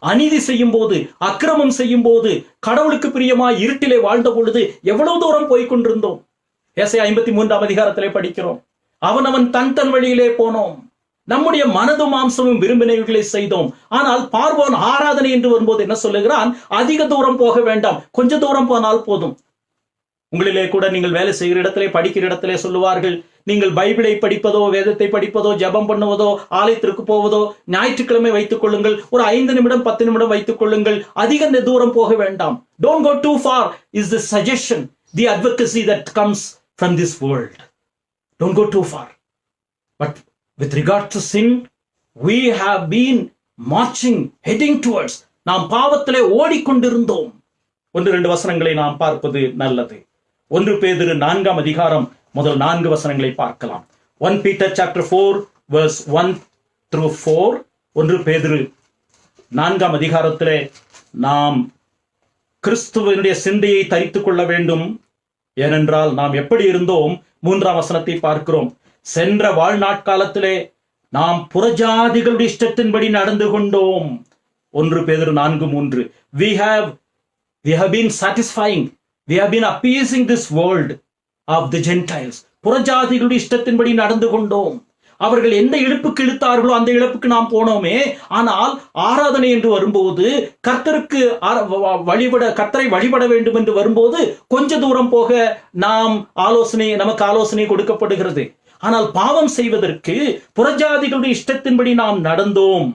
Speaker 1: அநீதி செய்யும் போது, அக்கிரமம் செய்யும் போது, கடவுளுக்கு பிரியமாய் இருட்டிலே வாழ்ந்த பொழுது எவ்வளவு தூரம் போய் கொண்டிருந்தோம். ஏசாயா 53ஆம் அதிகாரத்திலே படிக்கிறோம். அவனவன் தன் வழியிலே போனோம், நம்முடைய மனதும் மாம்சமும் விரும்பினவைகளை செய்தோம். ஆனால் பார்வோன் ஆராதனை என்று வரும்போது என்ன சொல்லுகிறான்? அதிக தூரம் போக வேண்டாம், கொஞ்ச தூரம் போனால் போதும். உங்களிலே கூட நீங்கள் வேலை செய்கிற இடத்திலே, படிக்கிற இடத்திலே சொல்லுவார்கள், நீங்கள் பைபிளை படிப்பதோ, வேதத்தை படிப்பதோ, ஜெபம் பண்ணுவதோ, ஆலயத்திற்கு போவதோ ஞாயிற்றுக்கிழமை வைத்துக் கொள்ளுங்கள். ஒரு 5 நிமிடம் 10 நிமிடம் வைத்துக் கொள்ளுங்கள். அதிக தூரம் போக வேண்டாம். Don't go too far is the suggestion, the advocacy that comes from this world. Don't go too far. But with regard to sin, we have been marching, heading towards. நாம் பாவத்திலே ஓடிக்கொண்டிருந்தோம். 1-2 வசனங்களை நாம் பார்ப்பது நல்லது. 1 பேதுரு 4ஆம் அதிகாரம் முதல் 4 வசனங்களை பார்க்கலாம். 1 Peter chapter 4 verse 1 through 4. 1 பேதுரு 4ஆம் அதிகாரத்திலே நாம் கிறிஸ்துவனுடைய சிந்தையை தரித்துக் கொள்ள வேண்டும். ஏனென்றால் நாம் எப்படி இருந்தோம்? 3ஆம் வசனத்தை பார்க்கிறோம். சென்ற வாழ்நாட்காலத்திலே நாம் புறஜாதிகளுடைய இஷ்டத்தின்படி நடந்து கொண்டோம். 1 பேதுரு 4:3. We have been satisfying, we have been appeasing this world of the Gentiles. புறஜாதிகளுடைய இஷ்டத்தின்படி நடந்து கொண்டோம். அவர்கள் எந்த இழுப்புக்கு இழுத்தார்களோ அந்த இழப்புக்கு நாம் போனோமே. ஆனால் ஆராதனை என்று வரும்போது, கர்த்தரை வழிபட வேண்டும் என்று வரும்போது கொஞ்ச தூரம் போக நமக்கு ஆலோசனை கொடுக்கப்படுகிறது. ஆனால் பாவம் செய்வதற்கு புறஜாதிகளுடைய இஷ்டத்தின்படி நாம் நடந்தோம்.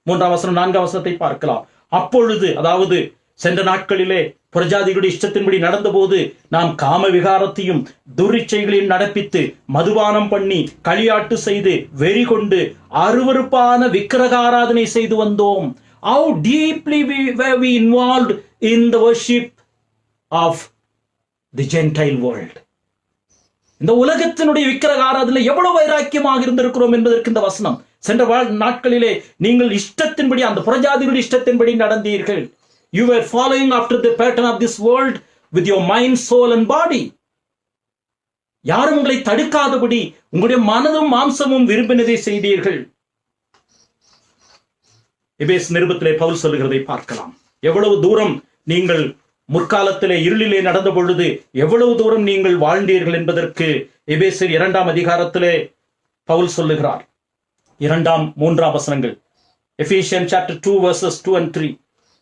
Speaker 1: 3ஆம் வசனம் 4ஆம் வசனத்தை பார்க்கலாம். அப்பொழுது, அதாவது சென்ற நாட்களிலே புறஜாதிகளுடைய இஷ்டத்தின்படி நடந்தபோது நாம் காம விகாரத்தையும் துரிச்சைகளையும் நடப்பித்து, மதுபானம் பண்ணி, களியாட்டு செய்து, வெறி கொண்டு, அருவருப்பான விக்கிரகாராதனை செய்து வந்தோம். How deeply were we involved in the worship of the Gentile world. இந்த உலகத்தினுடைய விக்கிரக ஆராதனை எவ்வளவு வைராக்கியமாக இருந்திருக்கிறோம் என்பதற்கு இந்த வசனம். சென்ற நாட்களிலே நீங்கள் இஷ்டத்தின்படி, அந்த புறஜாதிகளுடைய இஷ்டத்தின்படி நடந்தீர்கள். You were following after the pattern of this world with your mind, soul and body. யாரும் உங்களை தடுக்காதபடி உங்களுடைய மனதும் மாம்சமும் விரும்பினதை செய்தீர்கள். எபேசு நிருபத்திலே பவுல் சொல்லுகிறதை பார்க்கலாம். எவ்வளவு தூரம் நீங்கள் முற்காலத்திலே இருளிலே நடந்த பொழுது எவ்வளவு தூரம் நீங்கள் வாழ்ந்தீர்கள் என்பதற்கு எபேசியர் 2ஆம் அதிகாரத்திலே பவுல் சொல்லுகிறார். 2, 3 வசனங்கள். Ephesian chapter 2 verses 2 and 3.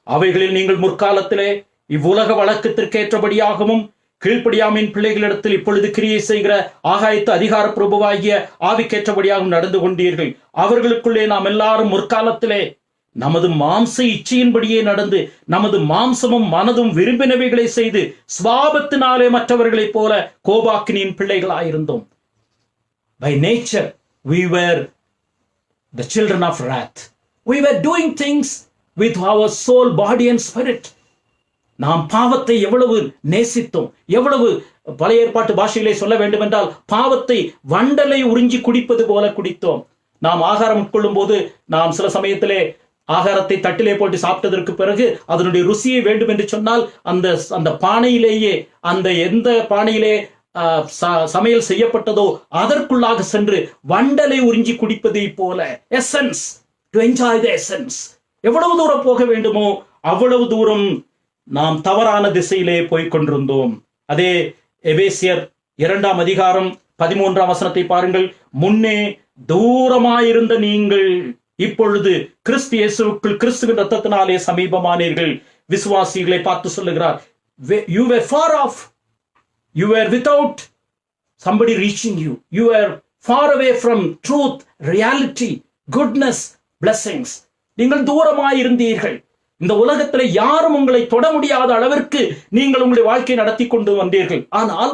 Speaker 1: அவைகளில் நீங்கள் முற்காலத்திலே இவ்வுலக வழக்கத்திற்கேற்றபடியாகவும் கீழ்ப்படியாமின் பிள்ளைகளிடத்தில் இப்பொழுது கிரியை செய்கிற ஆகாயத்து அதிகார பிரபுவாகிய ஆவிக்கேற்றபடியாகவும் நடந்து கொண்டீர்கள். அவர்களுக்குள்ளே நாம் எல்லாரும் முற்காலத்திலே நமது மாம்ச இச்சையின்படியே நடந்து நமது மாம்சமும் மனதும் விரும்பினவைகளை செய்து சுவாபத்தினாலே மற்றவர்களைப் போல கோபாக்கினியின் பிள்ளைகளாயிருந்தோம். By nature we were the children of wrath. We were doing things with our soul, body and spirit. நாம் பாவத்தை எவ்வளவு நேசித்தோம், எவ்வளவு பழைய ஏற்பாட்டு பாஷையிலே சொல்ல வேண்டும் என்றால் பாவத்தை வண்டலை உறிஞ்சி குடிப்பது போல குடித்தோம். நாம் ஆகாரம் உட்கொள்ளும் போது நாம் சில சமயத்திலே ஆகாரத்தை தட்டிலே போட்டு சாப்பிட்டதற்கு பிறகு அதனுடைய ருசியை வேண்டும் என்று சொன்னால் அந்த பானையிலேயே அந்த எந்த பானையிலே சமையல் செய்யப்பட்டதோ அதற்குள்ளாக சென்று வண்டலை உறிஞ்சி குடிப்பதை போல essence, to enjoy the essence. எவ்வளவு தூரம் போக வேண்டுமோ அவ்வளவு தூரம் நாம் தவறான திசையிலே போய் கொண்டிருந்தோம். அதே எபேசியர் 2ஆம் அதிகாரம் 13ஆம் வசனத்தை பாருங்கள். முன்னே தூரமாயிருந்த நீங்கள் இப்பொழுது கிறிஸ்து இயேசுவுக்குள் கிறிஸ்துவின் ரத்தத்தினாலே சமீபமானீர்கள். விசுவாசிகளை பார்த்து சொல்லுகிறார், you were far off, you were without somebody reaching you, you were far away from truth, reality, goodness, blessings. நீங்கள் தூரமாயிருந்தீர்கள். இந்த உலகத்தில் யாரும் உங்களை தொட முடியாத அளவிற்கு நீங்கள் உங்களுடைய வாழ்க்கை நடத்தி கொண்டு வந்தீர்கள். ஆனால்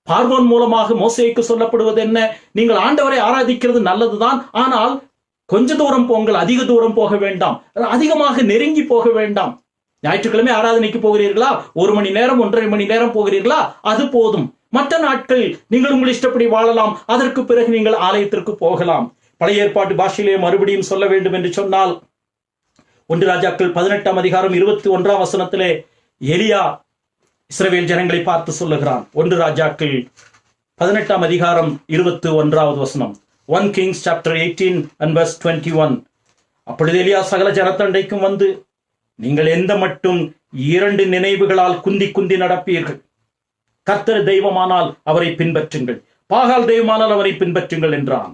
Speaker 1: பார்வோன் மூலமாக மோசேக்கு சொல்லப்படுவது என்ன? நீங்கள் ஆண்டவரை ஆராதிக்கிறது நல்லதுதான், ஆனால் கொஞ்ச தூரம் போங்கள், அதிக தூரம் போக வேண்டாம், அதிகமாக நெருங்கி போக வேண்டாம். ஞாயிற்றுக்கிழமை ஆராதனைக்கு போகிறீர்களா? 1 மணி நேரம் 1.5 மணி நேரம் போகிறீர்களா? அது போதும். மற்ற நாட்கள் நீங்கள் உங்கள் இஷ்டப்படி வாழலாம். அதற்கு பிறகு நீங்கள் ஆலயத்திற்கு போகலாம். பழைய ஏற்பாட்டு பாஷையிலே மறுபடியும் சொல்ல வேண்டும் என்று சொன்னால் 1 ராஜாக்கள் 18ஆம் அதிகாரம் 21ஆம் வசனத்திலே எலியா இஸ்ரவேல் ஜனங்களை பார்த்து சொல்லுகிறான். 1 ராஜாக்கள் 18ஆம் அதிகாரம் 21வது வசனம். 1 Kings chapter 18 and verse 21. அப்பொழுது எலியா சகல ஜனத்தண்டைக்கும் வந்து, நீங்கள் எந்த மட்டும் 2 நினைவுகளால் குந்தி குந்தி நடப்பீர்கள். கர்த்தர் தெய்வமானால் அவரை பின்பற்றுங்கள், பாகால் தெய்வமானால் அவரை பின்பற்றுங்கள் என்றான்.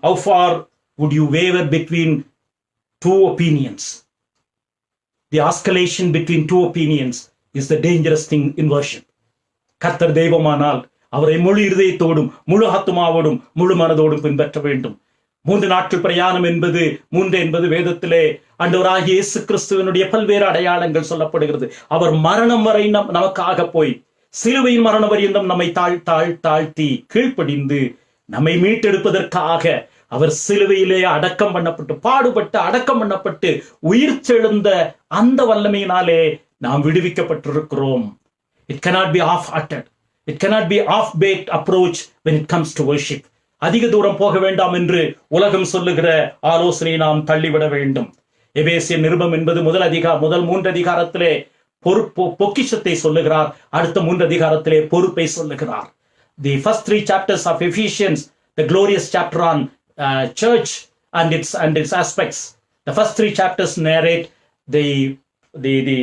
Speaker 1: How far would you waver between two opinions? The oscillation between two opinions is the dangerous thing in worship. கர்த்தர் தெய்வமானால் அவரை முழு இருதயத்தோடும் முழு ஆத்துமாவோடும் முழு மனதோடும் பின்பற்ற வேண்டும். 3 நாட்கள் பிரயாணம் என்பது வேதத்திலே ஆண்டவராகிய இயேசு கிறிஸ்துவினுடைய பல்வேறு அடையாளங்கள் சொல்லப்படுகிறது. அவர் மரணம் வரை நமக்காக போய் சிலுவையின் மரண பரியந்தம் நம்மை தாழ்த்தி கீழ்ப்படிந்து நம்மை மீட்டெடுப்பதற்காக அவர் சிலுவையிலே அடக்கம் பண்ணப்பட்டு பாடுபட்டு அடக்கம் பண்ணப்பட்டு உயிர் செழுந்த அந்த வல்லமையினாலே நாம் விடுவிக்கப்பட்டிருக்கிறோம். It cannot be half-hearted. It cannot be half-baked approach when it comes to worship. அதிக தூரம் போக வேண்டாம் என்று உலகம் சொல்லுகிற ஆலோசனை நாம் தள்ளிவிட வேண்டும். எபேசியர் நிருபம் என்பது முதல் 3 அதிகாரத்திலே பொக்கிஷத்தை சொல்லுகிறார். அடுத்த 3 அதிகாரத்திலே பொறுப்பை சொல்லுகிறார். The first 3 chapters of Ephesians, the glorious chapter on church and its aspects. The first 3 chapters narrate the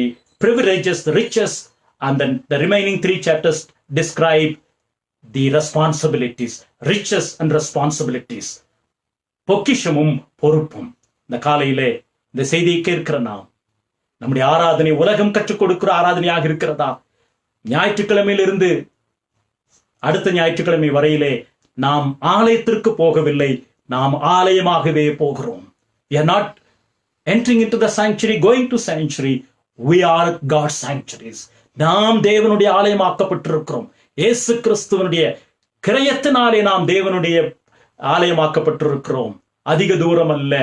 Speaker 1: privileges, the riches, and then the remaining 3 chapters describe the responsibilities, riches and responsibilities. பொக்கிஷமும் பொறுப்பும். இந்த காலையிலே இந்த செய்தியை கேட்கிற நாம், நம்முடைய ஆராதனை உலகம் கற்றுக் கொடுக்கிற ஆராதனையாக இருக்கிறதா? ஞாயிற்றுக்கிழமையிலிருந்து அடுத்த ஞாயிற்றுக்கிழமை வரையிலே நாம் ஆலயத்திற்கு போகவில்லை, நாம் ஆலயமாகவே போகிறோம். We are not entering into the sanctuary, going to sanctuary. We are God's sanctuaries. நாம் தேவனுடைய ஆலயமாக்கப்பட்டிருக்கிறோம். இயேசு கிறிஸ்துவனுடைய கிரயத்தினாலே நாம் தேவனுடைய ஆலயமாக்கப்பட்டிருக்கிறோம். அதிக தூரம் அல்ல,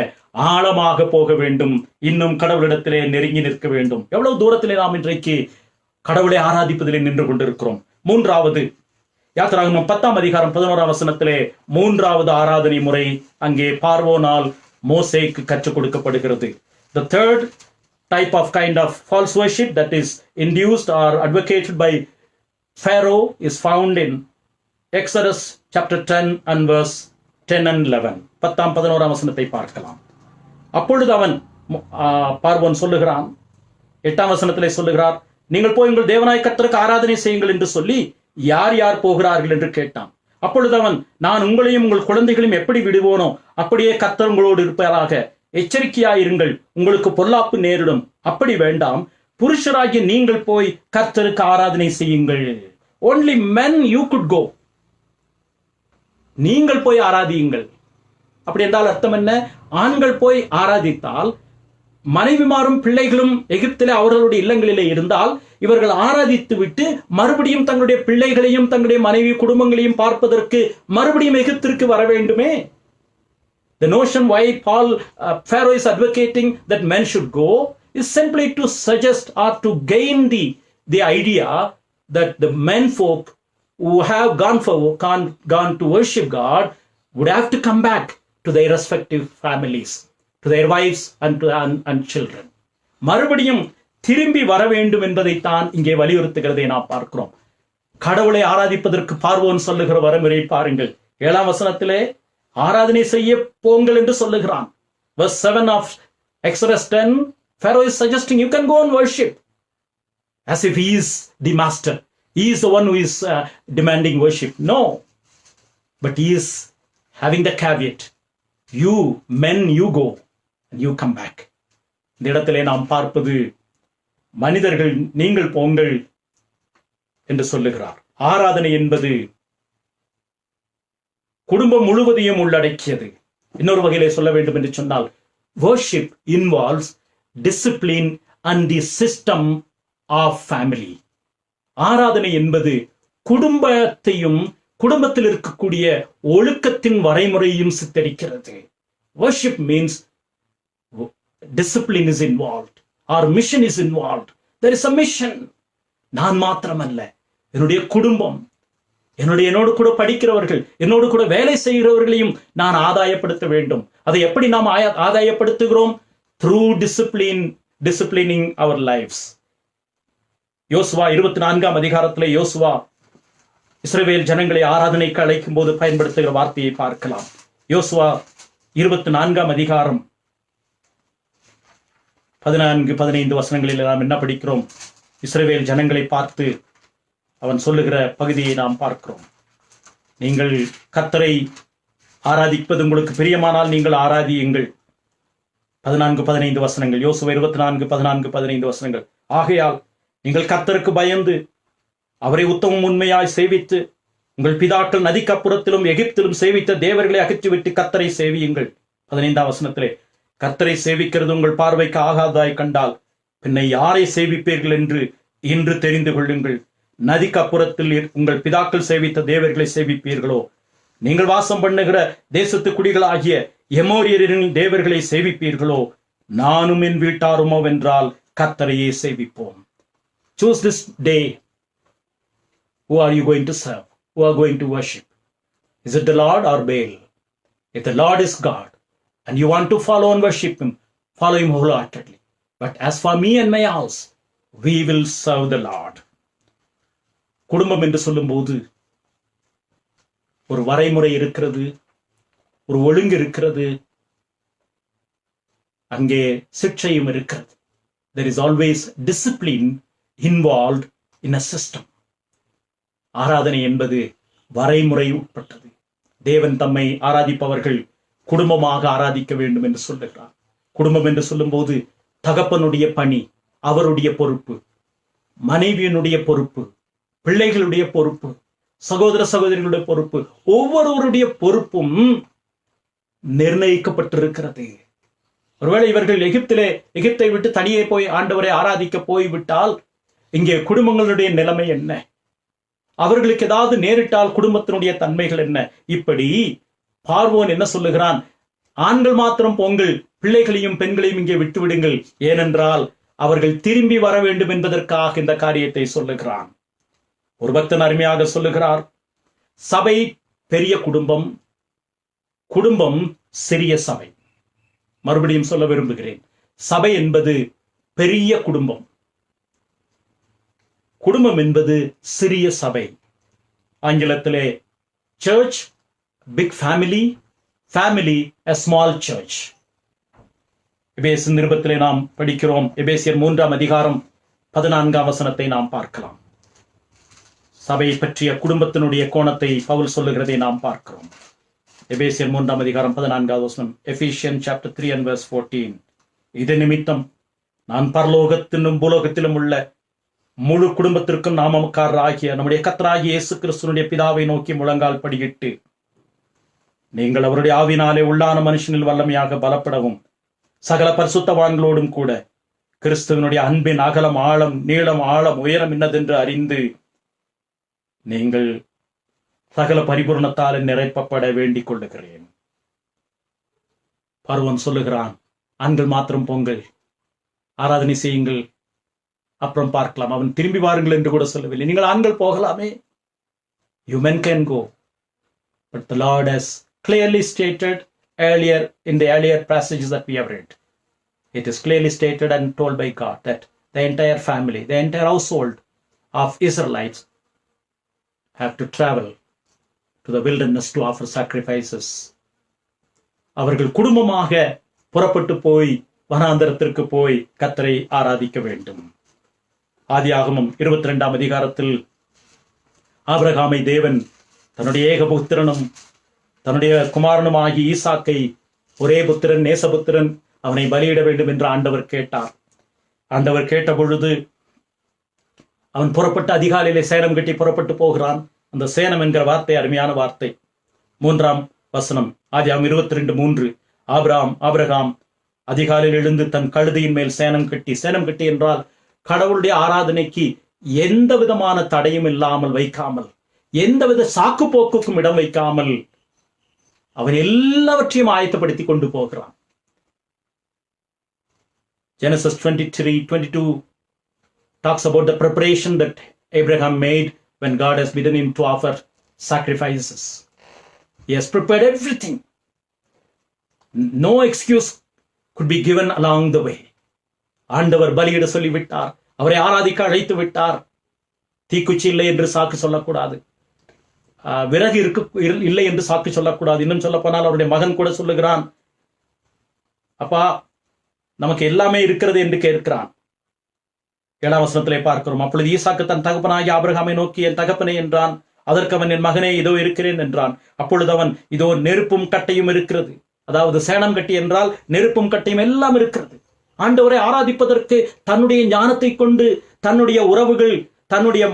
Speaker 1: ஆழமாக போக வேண்டும். இன்னும் கடவுளிடத்திலே நெருங்கி நிற்க வேண்டும். எவ்வளவு தூரத்திலே நாம் இன்றைக்கு கடவுளை ஆராதிப்பதிலே நின்று கொண்டிருக்கிறோம். 3வது யாத்திராகமம் 10ஆம் அதிகாரம் 11ஆம் வசனத்திலே 3வது ஆராதனை முறை அங்கே பார்வோனால் மோசேக்கு கற்றுக் கொடுக்கப்படுகிறது. The third type of kind of false worship that is induced or advocated by Pharaoh is found in Exodus chapter 10 and verse 10 and 11. 10ஆம் 11ஆம் வசனத்தை பார்க்கலாம். அப்பொழுது அவன் பார்வோன் சொல்லுகிறான், 8ஆம் வசனத்திலே சொல்லுகிறார், நீங்கள் போய் உங்கள் தேவனாய் கர்த்தருக்கு ஆராதனை செய்யுங்கள் என்று சொல்லி யார் யார் போகிறார்கள் என்று கேட்டான். அப்பொழுது அவன், நான் உங்களையும் உங்கள் குழந்தைகளையும் எப்படி விடுவோனோ அப்படியே கர்த்தர் உங்களோடு இருப்பாராக, எச்சரிக்கையாயிருங்கள், உங்களுக்கு பொல்லாப்பு நேரிடும். அப்படி வேண்டாம், புருஷராகிய நீங்கள் போய் கர்த்தருக்கு ஆராதனை செய்யுங்கள். only men you could go. நீங்கள் போய் ஆராதியுங்கள். அப்படி என்றால் அர்த்தம் என்ன? ஆண்கள் போய் ஆராதித்தால் மனைவிமாரும் பிள்ளைகளும் எகிப்திலே அவர்களுடைய இல்லங்களிலே இருந்தால் இவர்கள் ஆராதித்து விட்டு மறுபடியும் தங்களுடைய பிள்ளைகளையும் தங்களுடைய மனைவி குடும்பங்களையும் பார்ப்பதற்கு மறுபடியும் எகிப்திற்கு வர வேண்டுமே. The notion why Pharaoh is advocating that men should go is simply to suggest or to gain the idea that the men folk who have gone to worship God would have to come back to their respective families, to their wives and children. மறுபடியும் திரும்பி வர வேண்டும் என்பதைத்தான் இங்கே வலியுறுத்துகிறதை நாம் பார்க்கிறோம். கடவுளை ஆராதிப்பதற்கு பார்வோன் சொல்லுகிற வரமுறை பாருங்கள். 7ஆம் வசனத்திலே ஆராதனை செய்ய போங்கள் என்று சொல்லுகிறான். Verse 7 of Exodus 10, Pharaoh is suggesting you can go and worship as if he is the master. He is the one who is demanding worship. No, but he is having the caveat. You men, you go and you come back. இந்த இடத்திலே நாம் பார்ப்பது மனிதர்கள் நீங்கள் போங்கள் என்று சொல்லுகிறார். ஆராதனை என்பது குடும்பம் முழுவதையும் உள்ளடக்கியது. இன்னொரு வகையிலே சொல்ல வேண்டும் என்று சொன்னால், worship involves discipline and the system of family. ஆராதனை என்பது குடும்பத்தையும் குடும்பத்தில் இருக்கக்கூடிய ஒழுக்கத்தின் வரைமுறையும் சித்தரிக்கிறது. worship means discipline is involved, our mission is involved. There is a mission. நான் மாத்திரமல்ல, என்னுடைய குடும்பம், என்னோடு கூட படிக்கிறவர்கள், என்னோடு கூட வேலை செய்கிறவர்களையும் நான் ஆதாயப்படுத்த வேண்டும். அதை எப்படி நாம் ஆதாயப்படுத்துகிறோம்? through disciplining our lives. யோசுவா 24ஆம் அதிகாரத்திலே யோசுவா இஸ்ரவேல் ஜனங்களை ஆராதனைக்கு அழைக்கும் போது பயன்படுத்துகிற வார்த்தையை பார்க்கலாம். யோசுவா 24ஆம் அதிகாரம் 14-15 வசனங்களில் நாம் என்ன படிக்கிறோம்? இஸ்ரவேல் ஜனங்களை பார்த்து அவன் சொல்லுகிற பகுதியை நாம் பார்க்கிறோம். நீங்கள் கர்த்தரை ஆராதிப்பது உங்களுக்கு பிரியமானால் நீங்கள் ஆராதியுங்கள். 14-15 வசனங்கள். யோசுவா 24-14-15 வசனங்கள். ஆகையால் நீங்கள் கர்த்தருக்கு பயந்து அவரை உத்தமம் உண்மையாய் சேவித்து உங்கள் பிதாக்கள் நதிக்கப்புறத்திலும் எகிப்திலும் சேவித்த தேவர்களை அகற்றிவிட்டு கர்த்தரை சேவியுங்கள். 15ஆம் வசனத்திலே, கர்த்தரை சேவிக்கிறது உங்கள் பார்வைக்கு ஆகாதாய் கண்டால் பின்னை யாரை சேவிப்பீர்கள் என்று இன்று தெரிந்து கொள்ளுங்கள். நதிக்கு அப்புறத்தில் உங்கள் பிதாக்கள் சேவித்த தேவர்களை சேவிப்பீர்களோ, நீங்கள் வாசம் பண்ணுகிற தேசத்து குடிகளாகிய எமோரியரின் தேவர்களை சேவிப்பீர்களோ, நானும் என் வீட்டாருமோ வென்றால் கர்த்தரையே சேவிப்போம். Choose this day. Who are you going to serve? Who are going to worship? Is it the Lord or Baal? If the Lord is God and you want to follow and worship him, follow him wholeheartedly. But as for me and my house, we will serve the Lord. குடும்பம் என்று சொல்லும்போது ஒரு வரைமுறை இருக்கிறது, ஒரு ஒழுங்கு இருக்கிறது, அங்கே சிக்ஷையும் இருக்கிறது. There is always discipline involved in a system. ஆராதனை என்பது வரைமுறை உட்பட்டது. தேவன் தம்மை ஆராதிப்பவர்கள் குடும்பமாக ஆராதிக்க வேண்டும் என்று சொல்லுகிறார். குடும்பம் என்று சொல்லும்போது தகப்பனுடைய பணி, அவருடைய பொறுப்பு, மனைவியினுடைய பொறுப்பு, பிள்ளைகளுடைய பொறுப்பு, சகோதர சகோதரிகளுடைய பொறுப்பு, ஒவ்வொருவருடைய பொறுப்பும் நிர்ணயிக்கப்பட்டிருக்கிறது. ஒருவேளை இவர்கள் எகிப்தை விட்டு தனியே போய் ஆண்டவரை ஆராதிக்க போய்விட்டால் இங்கே குடும்பங்களுடைய நிலைமை என்ன? அவர்களுக்கு ஏதாவது நேரிட்டால் குடும்பத்தினுடைய தன்மைகள் என்ன? இப்படி பார்வோன் என்ன சொல்லுகிறான்? ஆண்கள் மாத்திரம் போங்கள், பிள்ளைகளையும் பெண்களையும் இங்கே விட்டு விடுங்கள், ஏனென்றால் அவர்கள் திரும்பி வர வேண்டும் என்பதற்காக இந்த காரியத்தை சொல்லுகிறான். ஒரு பக்தன் அருமையாக சொல்லுகிறார், சபை பெரிய குடும்பம், குடும்பம் சிறிய சபை. மறுபடியும் சொல்ல விரும்புகிறேன், சபை என்பது பெரிய குடும்பம், குடும்பம் என்பது சிறிய சபை. ஆங்கிலத்திலே church big family, family a small church. எபேசு நிருபத்திலே நாம் படிக்கிறோம். எபேசியர் 3ஆம் அதிகாரம் 14ஆம் வசனத்தை நாம் பார்க்கலாம். சபை பற்றிய குடும்பத்தினுடைய கோணத்தை பவுல் சொல்லுகிறதை நாம் பார்க்கிறோம். எபேசியர் 3ஆம் அதிகாரம் 14ஆவது வசனம். Ephesians chapter 3 and verse 14. இது நிமித்தம் நான் பரலோகத்திலும் பூலோகத்திலும் உள்ள முழு குடும்பத்திற்கும் நாமக்காரர் ஆகிய நம்முடைய கர்த்தராகிய இயேசு கிறிஸ்துவினுடைய பிதாவை நோக்கி முழங்கால் படியிட்டு, நீங்கள் அவருடைய ஆவினாலே உள்ளான மனுஷனில் வல்லமையாக பலப்படவும், சகல பரிசுத்தவான்களோடும் கூட கிறிஸ்துவனுடைய அன்பின் அகலம் ஆழம் நீளம் ஆழம் உயரம் இன்னதென்று அறிந்து நீங்கள் சகல பரிபூர்ணத்தால் நிறைப்பப்பட வேண்டிக் கொள்ளுகிறேன். பருவன் சொல்லுகிறான், ஆண்கள் மாத்திரம் போங்கள், ஆராதனை செய்யுங்கள், அப்புறம் பார்க்கலாம். அவன் திரும்பி வாருங்கள் என்று கூட சொல்லவில்லை. நீங்கள் ஆண்கள் போகலாமே, you men can go, but the Lord has clearly stated earlier in the earlier passages that we have read, it is clearly stated and told by God that the entire family, the entire household of Israelites have to travel to the wilderness to offer sacrifices. அவர்கள் குடும்பமாக புறப்பட்டு போய் வனாந்தரத்திற்கு போய் கர்த்தரை ஆராதிக்க வேண்டும். ஆதியாகமம் 22ஆம் அதிகாரத்தில் ஆபிரகாமை தேவன் தன்னுடைய ஏகபுத்திரனும் தன்னுடைய குமாரனுமாகி ஈசாக்கை, ஒரே புத்திரன் நேசபுத்திரன், அவனை பலியிட வேண்டும் என்று ஆண்டவர் கேட்டார். ஆண்டவர் கேட்ட பொழுது அவன் புறப்பட்டு அதிகாலையிலே சேனம் கட்டி புறப்பட்டு போகிறான். அந்த சேனம் என்கிற வார்த்தை அருமையான வார்த்தை. 3ஆம் வசனம், ஆதியாகமம் 22:3. ஆபிரகாம் அதிகாலையில் எழுந்து தன் கழுதையின் மேல் சேனம் கட்டி என்றால் கடவுளுடைய ஆராதனைக்கு எந்த விதமான தடையும் இல்லாமல் வைக்காமல், எந்தவித சாக்கு போக்குக்கும் இடம் வைக்காமல் அவன் எல்லாவற்றையும் ஆயத்தப்படுத்தி கொண்டு போகிறான். Genesis 23:22 talks about the preparation that Abraham made when God has bidden him to offer sacrifices. He has prepared everything. No excuse could be given along the way. ஆண்டவர் பலியிட சொல்லிவிட்டார், அவரை ஆராதிக்க அழைத்து விட்டார். தீக்குச்சி இல்லை என்று சாக்கு சொல்லக்கூடாது, விறகு இல்லை என்று சாக்கு சொல்லக்கூடாது. இன்னும் சொல்ல போனால் அவருடைய மகன் கூட சொல்லுகிறான், அப்பா நமக்கு எல்லாமே இருக்கிறது என்று கேட்கிறான். 7ஆம் வசனத்திலே பார்க்கிறோம். அப்பொழுது ஈசாக்கு தன் தகப்பனாகிய ஆபிரகாமை நோக்கி, என் தகப்பனே என்றான். அதற்கு அவன், என் மகனே இதோ இருக்கிறேன் என்றான். அப்பொழுது அவன், இதோ நெருப்பும் கட்டையும் இருக்கிறது. அதாவது சேனம் கட்டி என்றால் நெருப்பும் கட்டையும் எல்லாம் இருக்கிறது. ஆண்டவரை ஆராதிப்பதற்கு தன்னுடைய ஞானத்தை கொண்டு தன்னுடைய உறவுகள் தன்னுடைய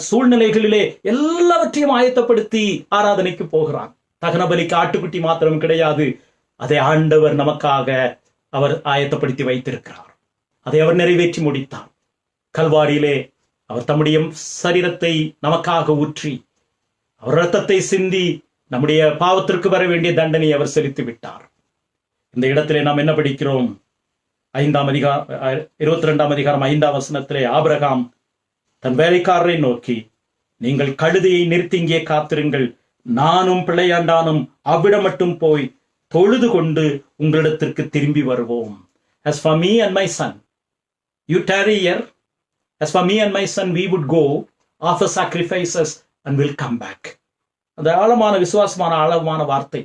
Speaker 1: சூழ்நிலைகளிலே எல்லாவற்றையும் ஆயத்தப்படுத்தி ஆராதனைக்கு போகிறான். தகன பலிக்கு ஆட்டுக்குட்டி மாத்திரம் கிடையாது, அதை ஆண்டவர் நமக்காக அவர் ஆயத்தப்படுத்தி வைத்திருக்கிறார். அதை அவர் நிறைவேற்றி முடித்தார். கல்வாரியிலே அவர் தம்முடைய சரீரத்தை நமக்காக ஊற்றி, அவர் இரத்தத்தை சிந்தி நம்முடைய பாவத்திற்கு வர வேண்டிய தண்டனை அவர் செலுத்தி விட்டார். இந்த இடத்திலே நாம் என்ன படிக்கிறோம்? 22ஆம் அதிகாரம் 5ஆம் வசனத்திலே ஆபிரகாம் தன் வேலைக்காரரை நோக்கி, நீங்கள் கழுதையை நிறுத்தி இங்கே காத்திருங்கள், நானும் பிள்ளையாண்டானும் அவ்விடம் மட்டும் போய் தொழுது கொண்டு உங்களிடத்திற்கு திரும்பி வருவோம். As for me and my son, you tarry here. As for me and my son, we would go, offer sacrifices and will come back. அந்த ஆழமான விசுவாசமான ஆழமான வார்த்தை.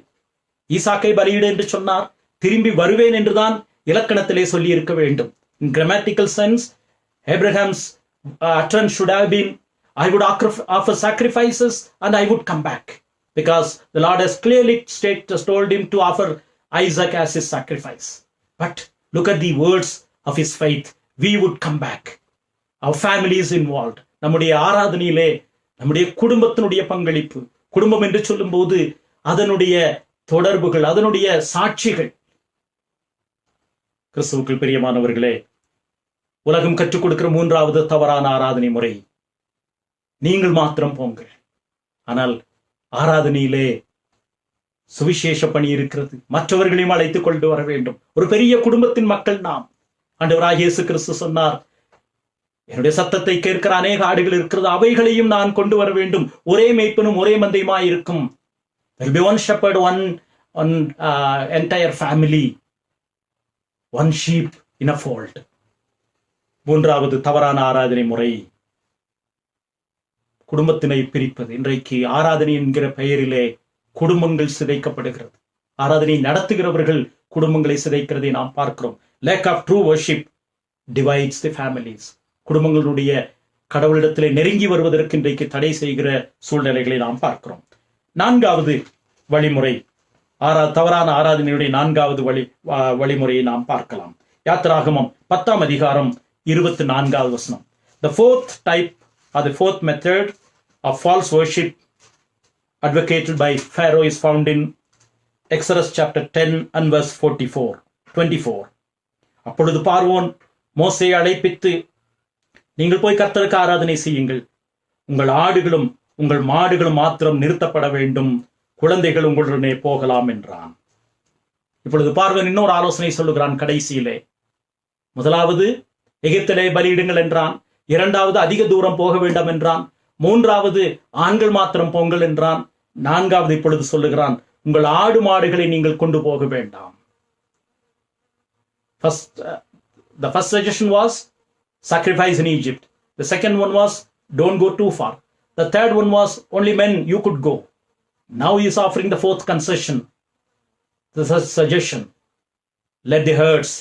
Speaker 1: ஈசாக்கை பலியிடு என்று சொன்னார், திரும்பி வருவேன் என்றுதான் இலக்கணத்திலே சொல்லி இருக்க வேண்டும். In grammatical sense, Abraham's utterance should have been, I would offer sacrifices and I would come back, because the Lord has clearly told him to offer Isaac as his sacrifice. But look at the words of his faith. We would come back. Our family is involved. நம்முடைய ஆராதனையிலே நம்முடைய குடும்பத்தினுடைய பங்களிப்பு. குடும்பம் என்று சொல்லும் போது அதனுடைய தொடர்புகள், அதனுடைய சாட்சிகள். கிறிஸ்துவுக்குள் பிரியமானவர்களே, உலகம் கற்றுக் கொடுக்கிற 3வது தவறான ஆராதனை முறை, நீங்கள் மாத்திரம் போங்கள். ஆனால் ஆராதனையிலே சுவிசேஷ பணி இருக்கிறது. மற்றவர்களையும் அழைத்துக் கொண்டு வர வேண்டும். ஒரு பெரிய குடும்பத்தின் மக்கள் நாம். ஆண்டவராகிய இயேசு கிறிஸ்து சொன்னார், என்னுடைய சத்தத்தை கேட்கிற அநேக ஆடுகள் இருக்கிறது, அவைகளையும் நான் கொண்டு வர வேண்டும். ஒரே மேய்ப்பனும் ஒரே மந்தையுமாய் இருக்கும். There will be one shepherd, one entire family, one sheep in a fold. 3வது தவறான ஆராதனை முறை, குடும்பத்தினை பிரிப்பது. இன்றைக்கு ஆராதனை என்கிற பெயரிலே குடும்பங்கள் சிதைக்கப்படுகிறது. ஆராதனை நடத்துகிறவர்கள் குடும்பங்களை சிதைக்கிறதை நாம் பார்க்கிறோம். Lack of true worship divides the families. குடும்பங்களுடைய கடவுளிடத்திலே நெருங்கி வருவதற்கு இன்றைக்கு தடை செய்கிற சூழ்நிலைகளை நாம் பார்க்கிறோம். நான்காவது வழிமுறை, தவறான ஆராதனையுடைய நான்காவது வழிமுறையை நாம் பார்க்கலாம். யாத்திராகமம் 10ஆம் அதிகாரம் 24வது வசனம். The fourth type or the fourth method of false worship advocated by Pharaoh is found in Exodus chapter 10 and verse 24. அப்பொழுது பார்வோன் மோசேயை அழைப்பித்து, நீங்கள் போய் கர்த்தருக்கு ஆராதனை செய்யுங்கள், உங்கள் ஆடுகளும் உங்கள் மாடுகளும் மாத்திரம் நிறுத்தப்பட வேண்டும், குழந்தைகள் உங்களுடனே போகலாம் என்றான். இப்பொழுது பார்வன் இன்னொரு ஆலோசனை சொல்லுகிறான் கடைசியிலே. முதலாவது, எகிப்திலே பலியிடுங்கள் என்றான். இரண்டாவது, அதிக தூரம் போக வேண்டாம் என்றான். மூன்றாவது, ஆண்கள் மாத்திரம் போங்கள் என்றான். நான்காவது இப்பொழுது சொல்லுகிறான், உங்கள் ஆடு மாடுகளை நீங்கள் கொண்டு போக வேண்டாம். The first suggestion was sacrifice in Egypt. The second one was don't go too far. The third one was only men you could go. Now he is offering the fourth concession, the suggestion, let the herds,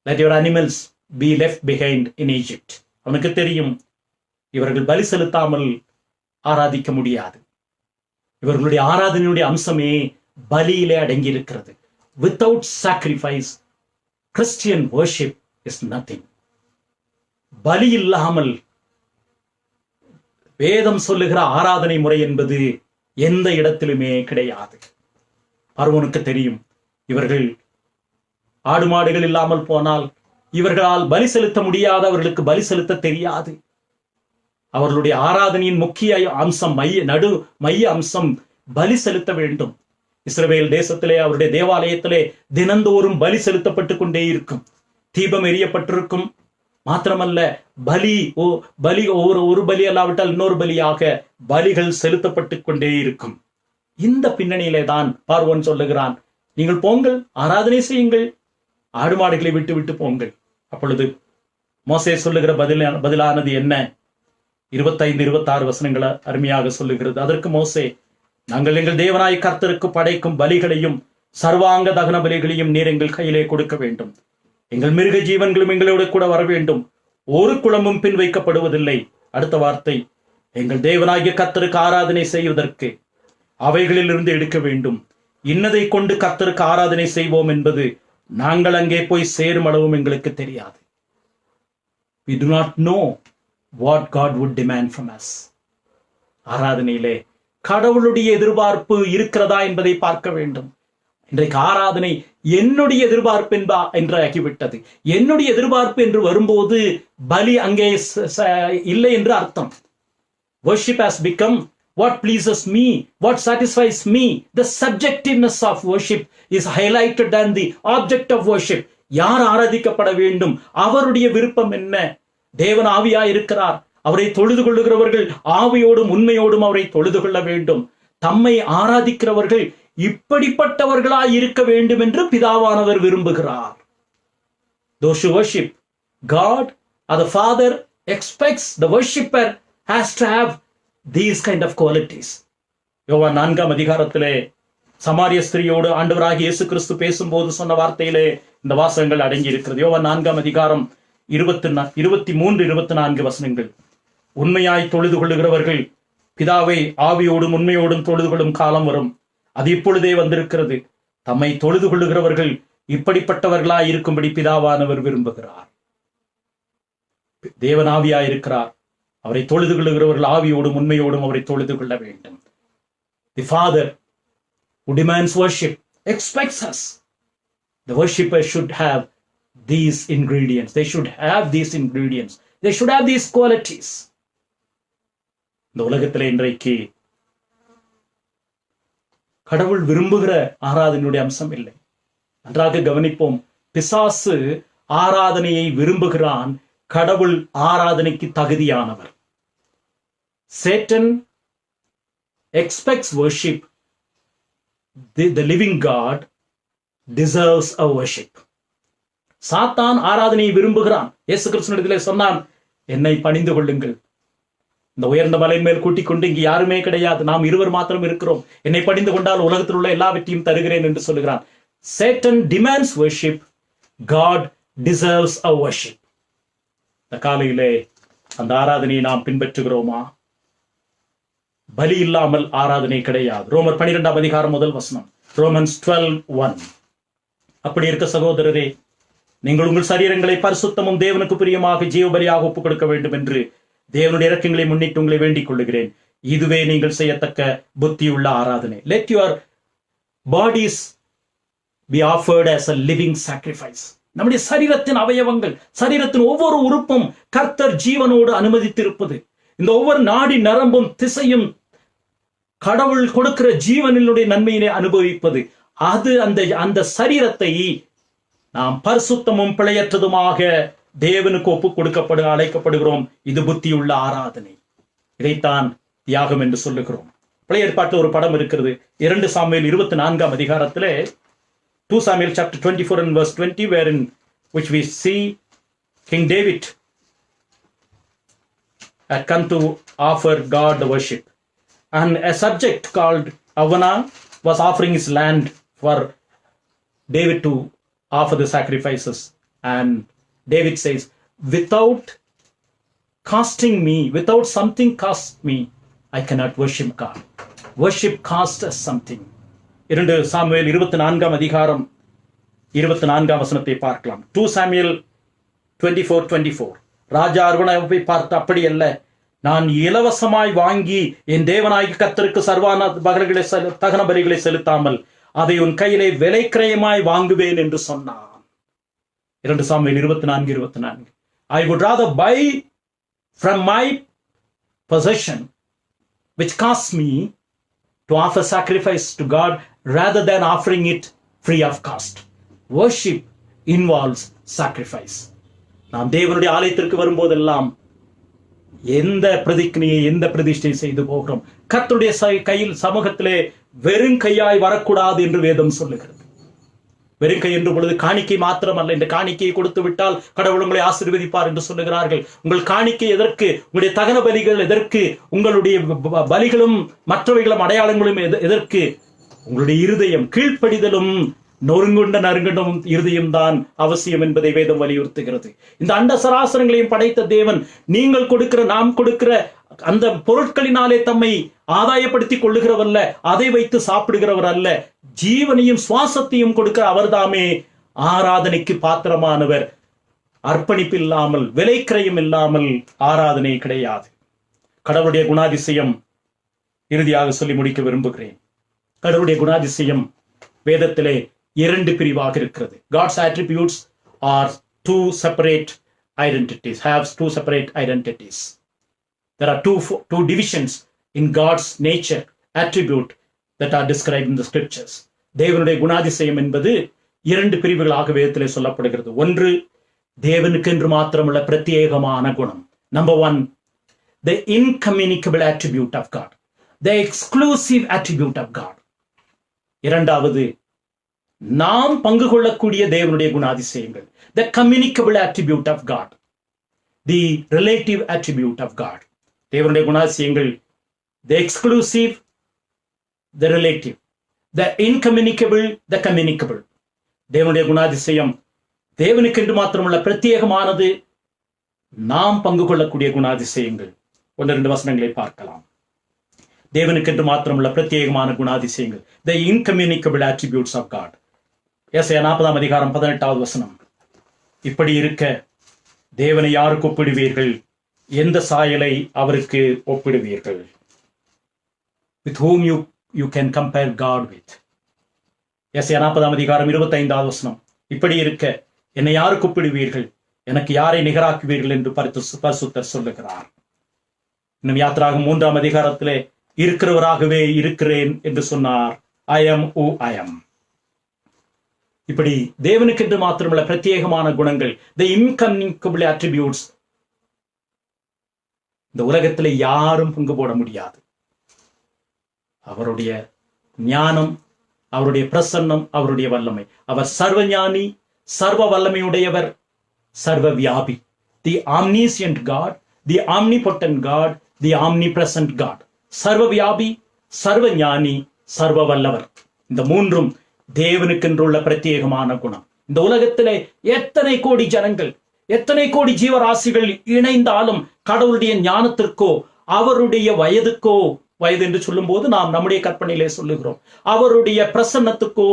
Speaker 1: let your animals be left behind in Egypt. அவனுக்கு தெரியும் இவர்கள் பலி செலுத்தாமல் ஆராதிக்க முடியாது. இவர்களுடைய ஆராதனையுடைய அம்சமே பலியிலே அடங்கி இருக்கிறது. Without sacrifice, Christian worship is nothing. பலி இல்லாமல் வேதம் சொல்லுகிற ஆராதனை முறை என்பது எந்த இடத்திலுமே கிடையாது. பார்வோனுக்கு தெரியும் இவர்கள் ஆடு மாடுகள் இல்லாமல் போனால் இவர்களால் பலி செலுத்த முடியாது, அவர்களுக்கு பலி செலுத்த தெரியாது. அவர்களுடைய ஆராதனையின் முக்கிய அம்சம், மைய அம்சம் பலி செலுத்த வேண்டும். இஸ்ரவேல் தேசத்திலே அவருடைய தேவாலயத்திலே தினந்தோறும் பலி செலுத்தப்பட்டு கொண்டே இருக்கும், தீபம் எரியப்பட்டிருக்கும். மாத்திரமல்ல, பலி ஒரு பலி அல்லாவிட்டால் இன்னொரு பலியாக பலிகள் செலுத்தப்பட்டு கொண்டே இருக்கும். இந்த பின்னணியிலே தான் பார்வோன் சொல்லுகிறான், நீங்கள் போங்கள், ஆராதனை செய்யுங்கள், ஆடு மாடுகளை விட்டு விட்டு போங்கள். அப்பொழுது மோசே சொல்லுகிற பதிலானது என்ன? 25-26 வசனங்களை அருமையாக சொல்லுகிறது. அதற்கு மோசே, நாங்கள் எங்கள் தேவனாய் கர்த்தருக்கு படைக்கும் பலிகளையும் சர்வாங்க தகன பலிகளையும் நீர் எங்கள் கையிலே கொடுக்க வேண்டும். எங்கள் மிருக ஜீவன்களும் எங்களோட கூட வர வேண்டும், ஒரு குளமும் பின் வைக்கப்படுவதில்லை. அடுத்த வார்த்தை, எங்கள் தேவனாகிய கர்த்தருக்கு ஆராதனை செய்வதற்கு அவைகளிலிருந்து எடுக்க வேண்டும். இன்னதை கொண்டு கர்த்தருக்கு ஆராதனை செய்வோம் என்பது நாங்கள் அங்கே போய் சேரும் அளவும் எங்களுக்கு தெரியாது. We do not know what God would demand from us. ஆராதனையிலே கடவுளுடைய எதிர்பார்ப்பு இருக்கிறதா என்பதை பார்க்க வேண்டும். இன்றைக்கு ஆராதனை என்னுடைய எதிர்பார்ப்பு என்று ஆகிவிட்டது. என்னுடைய எதிர்பார்ப்பு என்று வரும்போது பலி அங்கே இல்லை என்று அர்த்தம். Worship has become what pleases me, what satisfies me. The subjectiveness of worship is highlighted than the object of worship. யார் ஆராதிக்கப்பட வேண்டும், அவருடைய விருப்பம் என்ன? தேவன் ஆவியாய் இருக்கிறார். அவரை தொழுது கொள்ளுகிறவர்கள் ஆவியோடும் உண்மையோடும் அவரை தொழுது கொள்ள வேண்டும். தம்மை ஆராதிக்கிறவர்கள் இப்படிப்பட்டவர்களாய் இருக்க வேண்டும் என்று பிதாவானவர் விரும்புகிறார். Those who worship God or the Father expects the worshipper has to have these kind of qualities. யோவான் 4ஆம் அதிகாரத்திலே சமாரிய ஸ்திரியோடு ஆண்டவராகிய இயேசு கிறிஸ்து பேசும்போது சொன்ன வார்த்தையிலே இந்த வாசகங்கள் அடங்கி இருக்கிறது. யோவான் 4ஆம் அதிகாரம் 23-24 வசனங்கள். உண்மையாய் தொழுது கொள்ளுகிறவர்கள் பிதாவை ஆவியோடும் உண்மையோடும் தொழுது கொள்ளும் காலம் வரும், அது இப்பொழுதே வந்திருக்கிறது. தம்மை தொழுது கொள்ளுகிறவர்கள் இப்படிப்பட்டவர்களாய் இருக்கும்படி பிதாவானவர் விரும்புகிறார். தேவன் ஆவியாய் இருக்கிறார். அவரை தொழுது கொள்ளுகிறவர்கள் ஆவியோடும் உண்மையோடும் அவரை தொழுது கொள்ள வேண்டும். The Father who demands worship expects us. The worshipper should have these ingredients. They should have these ingredients. They should have these qualities. இந்த உலகத்திலே இன்றைக்கு கடவுள் விரும்புகிற ஆராதனையுடைய அம்சம் இல்லை. நன்றாக கவனிப்போம். பிசாசு ஆராதனையை விரும்புகிறான், கடவுள் ஆராதனைக்கு தகுதியானவர். Satan expects worship. The living God deserves a worship. சாத்தான் ஆராதனையை விரும்புகிறான். இயேசு கிறிஸ்துவிடத்திலே சொன்னான், என்னை பணிந்து கொள்ளுங்கள், இந்த உயர்ந்த மலையின் மேல் கூட்டிக் கொண்டு இங்கு யாருமே கிடையாது, நாம் இருவர் மாத்திரம் இருக்கிறோம், என்னை பணிந்து கொண்டால் உலகத்தில் உள்ள எல்லாவற்றையும் தருகிறேன் என்று சொல்லுகிறான். Satan demands worship. God deserves our worship. இந்த காலையிலே அந்த ஆராதனையை நாம் பின்பற்றுகிறோமா? பலி இல்லாமல் ஆராதனை கிடையாது. ரோமர் 12ஆம் அதிகாரம் முதல் வசனம், ரோமன்ஸ் 12:1. அப்படி இருக்க சகோதரரே, நீங்கள் உங்கள் சரீரங்களை பரிசுத்தமும் தேவனுக்கு பிரியமாக ஜீவபலியாக ஒப்புக் கொடுக்க வேண்டும் என்று தேவனுடைய இரக்கங்களை முன்னிட்டு உங்களை வேண்டிக் கொள்ளுகிறேன். இதுவே நீங்கள் செய்யத்தக்க புத்தியுள்ள ஆராதனை. Let your bodies be offered as a living sacrifice. நம்முடைய சரீரத்தின் அவயவங்கள், சரீரத்தின் ஒவ்வொரு உறுப்பும் கர்த்தர் ஜீவனோடு அனுமதித்திருப்பது, இந்த ஒவ்வொரு நாடி நரம்பும் திசையும் கடவுள் கொடுக்கிற ஜீவனினுடைய நன்மையினை அனுபவிப்பது, அது அந்த சரீரத்தை நாம் பரிசுத்தமும் பிழையற்றதுமாக தேவனுக்கு ஒப்புக் கொடுக்கப்பட அழைக்கப்படுகிறோம். இது புத்தியுள்ள ஆராதனை. இதைத்தான் தியாகம் என்று சொல்லுகிறோம். பழைய ஏற்பாட்டில் ஒரு படம் இருக்கிறது. 2 சாமுவேல் 24ஆம் அதிகாரத்திலே 2 Samuel chapter 24 and verse 20, wherein which we see King David had come to offer God the worship, and a subject called Avana was offering his land for David to offer the sacrifices, and David says, without costing me, without something cost me, I cannot worship God. Worship cost us something. 2 Samuel 24ஆம் அதிகாரம் 24ஆம் வசனத்தை பார்க்கலாம். 2 Samuel 24:24. ராஜா அர்வனாவை பார்த்து, அப்படி அல்ல, நான் இலவசமாய் வாங்கி என் தேவனாகிய கர்த்தருக்கு சர்வான பகல்களை தகன பலிகளை செலுத்தாமல் அதை உன் கையிலே விலை கிரயமாய் வாங்குவேன் என்று சொன்னான். 2 Samuel 24:24. I would rather buy from my possession which costs me to offer sacrifice to God rather than offering it free of cost. Worship involves sacrifice. நாம் தேவனுடைய ஆலயத்திற்கு வரும்போதெல்லாம் எந்த பிரதிக்னியை, எந்த பிரதிஷ்டை செய்து போகிறோம்? கர்த்தருடைய கையில் சமூகத்திலே வெறும் கையாய் வரக்கூடாது என்று வேதம் சொல்லுகிறது. வெறும் கை என்று பொழுது காணிக்கை மாத்திரமல்ல. இந்த காணிக்கையை கொடுத்து விட்டால் கடவுள் உங்களை ஆசீர்வதிப்பார் என்று சொல்லுகிறார்கள். உங்கள் காணிக்கை எதற்கு? உங்களுடைய தகன பலிகள் எதற்கு? உங்களுடைய பலிகளும் மற்றவைகளும் அடையாளங்களும் எதற்கு? உங்களுடைய இருதயம் கீழ்ப்படிதலும் நொறுங்குண்ட நறுங்குண்டும் இருதயம் தான் அவசியம் என்பதை வேதம் வலியுறுத்துகிறது. இந்த அண்ட சராசரங்களையும் படைத்த தேவன் நீங்கள் கொடுக்கிற, நாம் கொடுக்கிற அந்த பொருட்களினாலே தம்மை ஆதாயப்படுத்திக் கொள்ளுகிறவல்ல, அதை வைத்து சாப்பிடுகிறவர் அல்ல. ஜீவனையும் சுவாசத்தையும் கொடுக்கிற அவர்தாமே ஆராதனைக்கு பாத்திரமானவர். அர்ப்பணிப்பு இல்லாமல், விலைக்கிரயம் இல்லாமல் ஆராதனை கிடையாது. கடவுளுடைய குணாதிசயம் இறுதியாக சொல்லி முடிக்க விரும்புகிறேன். கடவுளுடைய குணாதிசயம் வேதத்திலே 2 பிரிவாக இருக்கிறது. God's attributes are two separate identities, have two separate identities. There are two divisions in God's nature, attribute that are described in the scriptures. தேவனுடைய குணாதிசயம் என்பது 2 பிரிவுகளாக வேதத்திலே சொல்லப்படுகிறது. ஒன்று, தேவனுக்கு என்று மாத்திரமுள்ள பிரத்யேகமான குணம். Number 1, the incommunicable attribute of God, the exclusive attribute of God. இரண்டாவது, நாம் பங்கு கொள்ளக்கூடிய தேவனுடைய குணாதிசயங்கள், the communicable attribute of God, the relative attribute of God. தேவனுடைய குணாதிசயங்கள், the exclusive, the relative, the incommunicable, the communicable. தேவனுடைய குணாதிசயம் தேவனுக்கென்று மாத்திரமுள்ள பிரத்யேகமானது, நாம் பங்கு கொள்ளக்கூடிய குணாதிசயங்கள். 1-2 வசனங்களை பார்க்கலாம். தேவனுக்கென்று மாத்திரமுள்ள பிரத்யேகமான குணாதிசயங்கள், the incommunicable attributes of God. ஏசாயா 40ஆம் அதிகாரம் 18வது வசனம். இப்படி இருக்க தேவனை யாருக்கு ஒப்பிடுவீர்கள்? எந்த சாயலை அவருக்கு ஒப்பிடுவீர்கள்? With whom you can compare God with. ஏசாயா 40ஆம் அதிகாரம் 25வது வசனம். இப்படி இருக்க என்னை யாருக்கு ஒப்பிடுவீர்கள்? எனக்கு யாரை நிகராக்குவீர்கள் என்று பரிசுத்தர் சொல்லுகிறார். இன்னும் யாத்திராகம் 3ஆம் அதிகாரத்திலே இருக்கிறவராகவே இருக்கிறேன் என்று சொன்னார். I am who I am. இப்படி தேவனுக்கென்று மாத்திரமுள்ள பிரத்யேகமான குணங்கள், the incommunicable attributes, இந்த உலகத்தில் யாரும் பங்கு போட முடியாது. அவருடைய ஞானம், அவருடைய பிரசன்னம், அவருடைய வல்லமை. அவர் சர்வஞானி, சர்வ வல்லமையுடையவர், சர்வ வியாபி. தி omniscient God, தி omnipotent God, தி omnipresent God. சர்வ வியாபி, சர்வ ஞானி, சர்வ வல்லவர். இந்த மூன்றும் தேவனுக்கென்றுள்ள பிரத்யேகமான குணம். இந்த உலகத்திலே எத்தனை கோடி ஜனங்கள், எத்தனை கோடி ஜீவராசிகள் இணைந்தாலும் கடவுளுடைய ஞானத்திற்கோ அவருடைய வயதுக்கோ, வயது என்று சொல்லும் போது நாம் நம்முடைய கற்பனையிலே சொல்லுகிறோம், அவருடைய பிரசன்னத்துக்கோ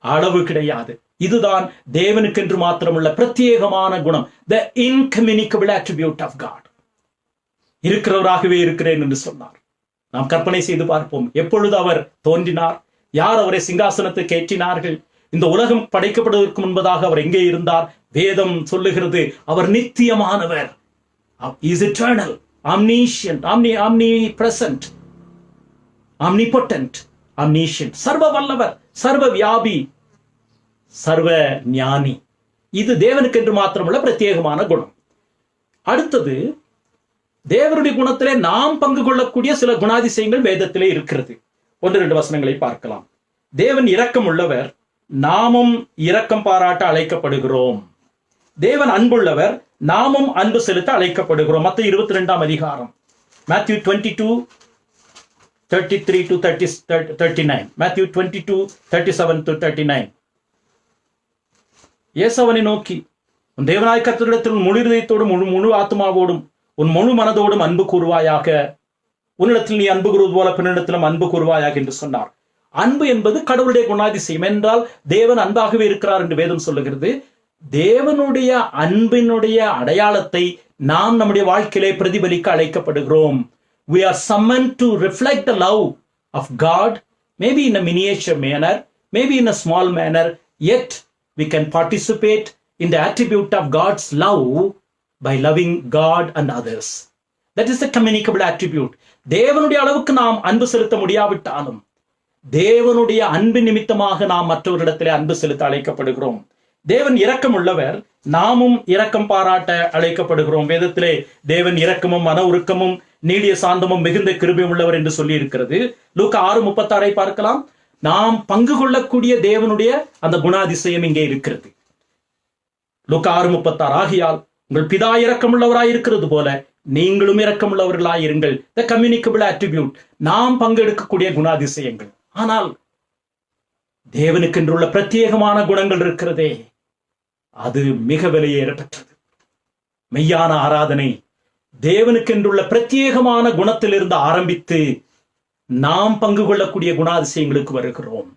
Speaker 1: அளவு கிடையாது. இதுதான் தேவனுக்கென்று மாத்திரமுள்ள பிரத்யேகமான குணம், the incommunicable attribute of God. இருக்கிறவராகவே இருக்கிறேன் என்று சொன்னார். நாம் கற்பனை செய்து பார்ப்போம், எப்பொழுது அவர் தோன்றினார், யார் அவரை சிங்காசனத்துக்கு ஏற்றினார்கள், இந்த உலகம் படைக்கப்படுவதற்கு முன்பதாக அவர் எங்கே இருந்தார். வேதம் சொல்லுகிறது அவர் நித்தியமானவர், is eternal, omniscient, omnipresent, omnipotent, omniscient, சர்வ வல்லவர், சர்வ வியாபி, சர்வ ஞானி. இது தேவனுக்கு என்று மாத்திரமுள்ள பிரத்யேகமான குணம். அடுத்தது, தேவனுடைய குணத்திலே நாம் பங்கு கொள்ளக்கூடிய சில குணாதிசயங்கள் வேதத்திலே இருக்கிறது. 1-2 வசனங்களை பார்க்கலாம். தேவன் இரக்கம் உள்ளவர், நாமும் இரக்கம் பாராட்ட அழைக்கப்படுகிறோம். தேவன் அன்புள்ளவர், நாமும் அன்பு செலுத்த அழைக்கப்படுகிறோம். மத்தேயு 22ஆம் அதிகாரம், Matthew 22:33-39, Matthew 22:37-39. இயேசு அவனை நோக்கி, உன் தேவனாய் கர்த்தரிடத்தில் முழு இதயத்தோடும் முழு ஆத்மாவோடும் உன் முழு மனதோடும் அன்பு கூறுவாயாக, உன்னிடத்தில் நீ அன்பு கூறுவது போல பின்னிடத்திலும் அன்பு கூறுவாயாக என்று சொன்னார். அன்பு என்பது கடவுளுடைய குணாதிசயம். என்றால் தேவன் அன்பாகவே இருக்கிறார் என்று வேதம் சொல்லுகிறது. தேவனுடைய அன்பினுடைய அடையாளத்தை நாம் நம்முடைய வாழ்க்கையிலே பிரதிபலிக்க அழைக்கப்படுகிறோம். We are summoned to reflect the love of God, maybe in a miniature manner, maybe in a small manner, yet we can participate in the attribute of God's love by loving God and others. That is the communicable attribute. தேவனுடைய அளவுக்கு நாம் அன்பு செலுத்த முடியாவிட்டாலும் தேவனுடைய அன்பு நிமித்தமாக நாம் மற்றவரிடத்திலே அன்பு செலுத்த அழைக்கப்படுகிறோம். தேவன் இரக்கம் உள்ளவர், நாமும் இரக்கம் பாராட்ட அழைக்கப்படுகிறோம். வேதத்திலே தேவன் இரக்கமும் மன உருக்கமும் நீடிய சாந்தமும் மிகுந்த கிருபையும் உள்ளவர் என்று சொல்லி இருக்கிறது. லூக்கா 6:36 பார்க்கலாம். நாம் பங்கு கொள்ளக்கூடிய தேவனுடைய அந்த குணாதிசயம் இங்கே இருக்கிறது. லூக்கா 6:36, ஆகையால் உங்கள் பிதா இரக்கமுள்ளவராய் இருக்கிறது போல நீங்களும் இரக்கமுள்ளவர்களாய் இருங்கள். த கம்யூனிகபிள் அட்ரிபியூட், நாம் பங்கெடுக்கக்கூடிய குணாதிசயங்கள். ஆனால் தேவனுக்கென்றுள்ள பிரத்யேகமான குணங்கள் இருக்கிறதே, அது மிக விலையேறப்பட்டது. மெய்யான ஆராதனை தேவனுக்கென்றுள்ள பிரத்யேகமான குணத்திலிருந்து ஆரம்பித்து நாம் பங்கு கொள்ளக்கூடிய குணாதிசயங்களுக்கு வருகிறோம்.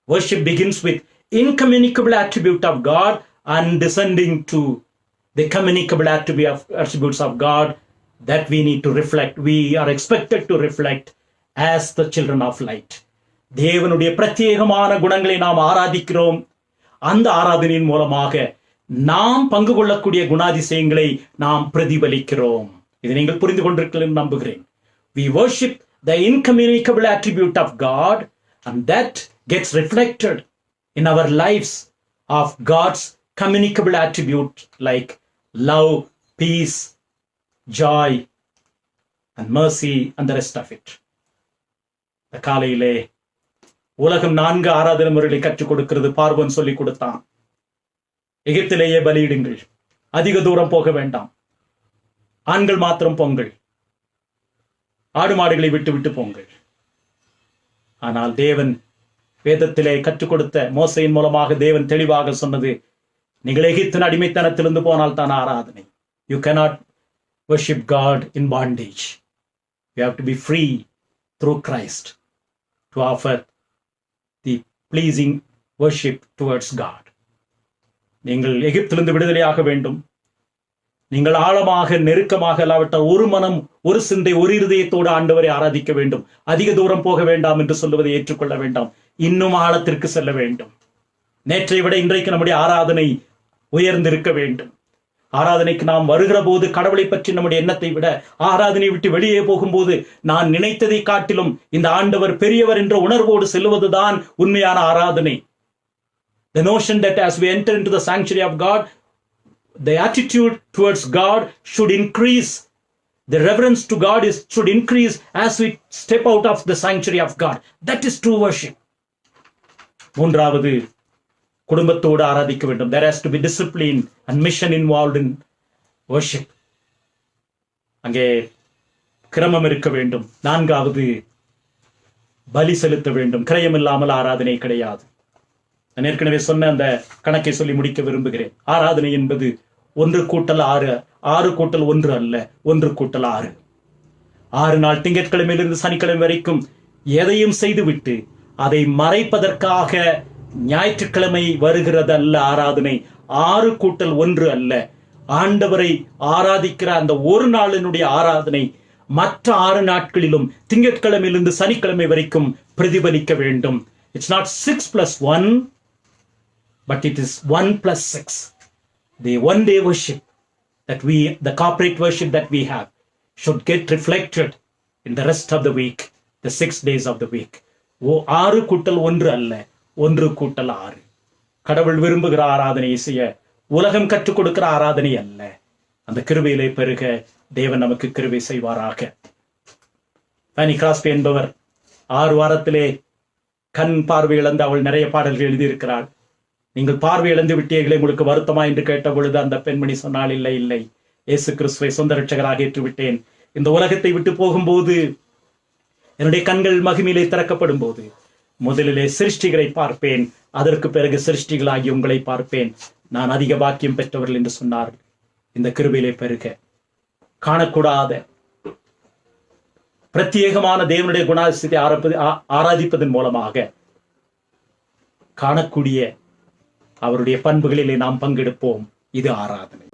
Speaker 1: Worship begins with incommunicable attribute of God and descending to the communicable attributes of God that we need to reflect. We are expected to reflect as the children of light. தேவனுடைய பிரத்யேகமான குணங்களை நாம் ஆராதிக்கிறோம். அந்த ஆராதனையின் மூலமாக நாம் பங்கு கொள்ளக்கூடிய குணாதிசயங்களை நாம் பிரதிபலிக்கிறோம். இதை நீங்கள் புரிந்து கொண்டிருக்கிறீர்கள் நம்புகிறேன். We worship the incommunicable attribute of God, and that gets reflected in our lives of God's communicable attribute like love, peace, joy, and mercy, and the rest of it. இந்த காலையிலே உலகம் 4 ஆராதனை முறைகளை கற்றுக் கொடுக்கிறது. பார்வன் சொல்லிக் கொடுத்தான், எகிப்திலேயே பலியிடுங்கள், அதிக தூரம் போக வேண்டாம், ஆண்கள் மாத்திரம் போங்கள், ஆடு மாடுகளை விட்டு விட்டு போங்கள். ஆனால் தேவன் வேதத்திலே கற்றுக் கொடுத்த மோசையின் மூலமாக தேவன் தெளிவாக சொன்னது, நீங்கள் எகிப்தின் அடிமைத்தனத்திலிருந்து போனால் தான் ஆராதனை. You cannot worship God in bondage. You have to be free through Christ to offer the pleasing worship towards God. நீங்கள் எகிப்திலிருந்து விடுதலையாக வேண்டும். நீங்கள் ஆழமாக நெருக்கமாக இல்லாவிட்டால் ஒரு மனம், ஒரு சிந்தை, ஒரு இருதயத்தோடு ஆண்டவரை ஆராதிக்க வேண்டும். அதிக தூரம் போக வேண்டாம் என்று சொல்லுவதை ஏற்றுக்கொள்ள வேண்டாம். இன்னும் ஆழத்திற்கு செல்ல வேண்டும். நேற்றை விட இன்றைக்கு நம்முடைய ஆராதனை உயர்ந்திருக்க வேண்டும். ஆராதனைக்கு நாம் வருகிற போது கடவுளை பற்றி நம்முடைய எண்ணத்தை விட, ஆராதனை விட்டு வெளியே போகும்போது நான் நினைத்ததை காட்டிலும் இந்த ஆண்டவர் பெரியவர் என்ற உணர்வோடு செல்வதுதான் உண்மையான ஆராதனை. The notion that as we enter into the sanctuary of God, the attitude towards God should increase. The reverence to God should increase as we step out of the sanctuary of God. That is true worship. மூன்றாவது, குடும்பத்தோடு ஆராதிக்க வேண்டும். There has to be discipline and mission involved in worship. அங்கே கிரமம் இருக்க வேண்டும். நான்காவது, பலி செலுத்த வேண்டும். கிரயம் இல்லாமல் ஆராதனை கிடையாது. நான் ஏற்கனவே சொன்ன அந்த கணக்கை சொல்லி முடிக்க விரும்புகிறேன். ஆராதனை என்பது 1 கூட்டல் 6, 6 கூட்டல் 1 அல்ல, 1 கூட்டல் 6. 6 நாள் திங்கட்கிழமையிலிருந்து சனிக்கிழமை வரைக்கும் எதையும் செய்துவிட்டு அதை மறைப்பதற்காக ஞாயிற்றுக்கிழமை வருகிறது அல்ல ஆராதனை. 6 கூட்டல் 1 அல்ல. ஆண்டவரை ஆராதிக்கிற அந்த ஒரு நாளினுடைய ஆராதனை மற்ற 6 நாட்களிலும் திங்கட்கிழமையிலிருந்து சனிக்கிழமை வரைக்கும் பிரதிபலிக்க வேண்டும். It's not 6 plus 1, but it is 1 plus 6. The one day worship that the corporate worship that we have should get reflected in the rest of the week, the 6 days of the week. 6 கூட்டல் 1 அல்ல, 1 கூட்டல் 6. கடவுள் விரும்புகிற ஆராதனையை செய்ய உலகம் கற்றுக் கொடுக்கிற ஆராதனை அல்ல. அந்த கிருபையிலே பெருக தேவன் நமக்கு கிருபை செய்வாராக. ஃபேனி கிராஸ்பி என்பவர் 6 வாரத்திலே கண் பார்வை இழந்து அவள் நிறைய பாடல்கள் எழுதியிருக்கிறாள். நீங்கள் பார்வை இழந்து விட்டீர்களே, உங்களுக்கு வருத்தமா என்று கேட்ட பொழுது அந்த பெண்மணி சொன்னால், இல்லை இல்லை, இயேசு கிறிஸ்துவை சொந்த ரட்சகராக ஏற்றுவிட்டேன். இந்த உலகத்தை விட்டு போகும்போது என்னுடைய கண்கள் மகிமையிலே திறக்கப்படும் போது முதலிலே சிருஷ்டிகளை பார்ப்பேன், அதற்கு பிறகு சிருஷ்டிகளாகி உங்களை பார்ப்பேன். நான் அதிக பாக்கியம் பெற்றவர்கள் என்று சொன்னார். இந்த கிருபையிலே பெருக காணக்கூடாத பிரத்யேகமான தேவனுடைய குணாதிசயத்தை ஆராதிப்பதன் மூலமாக காணக்கூடிய அவருடைய பண்புகளிலே நாம் பங்கெடுப்போம். இது ஆராதனை.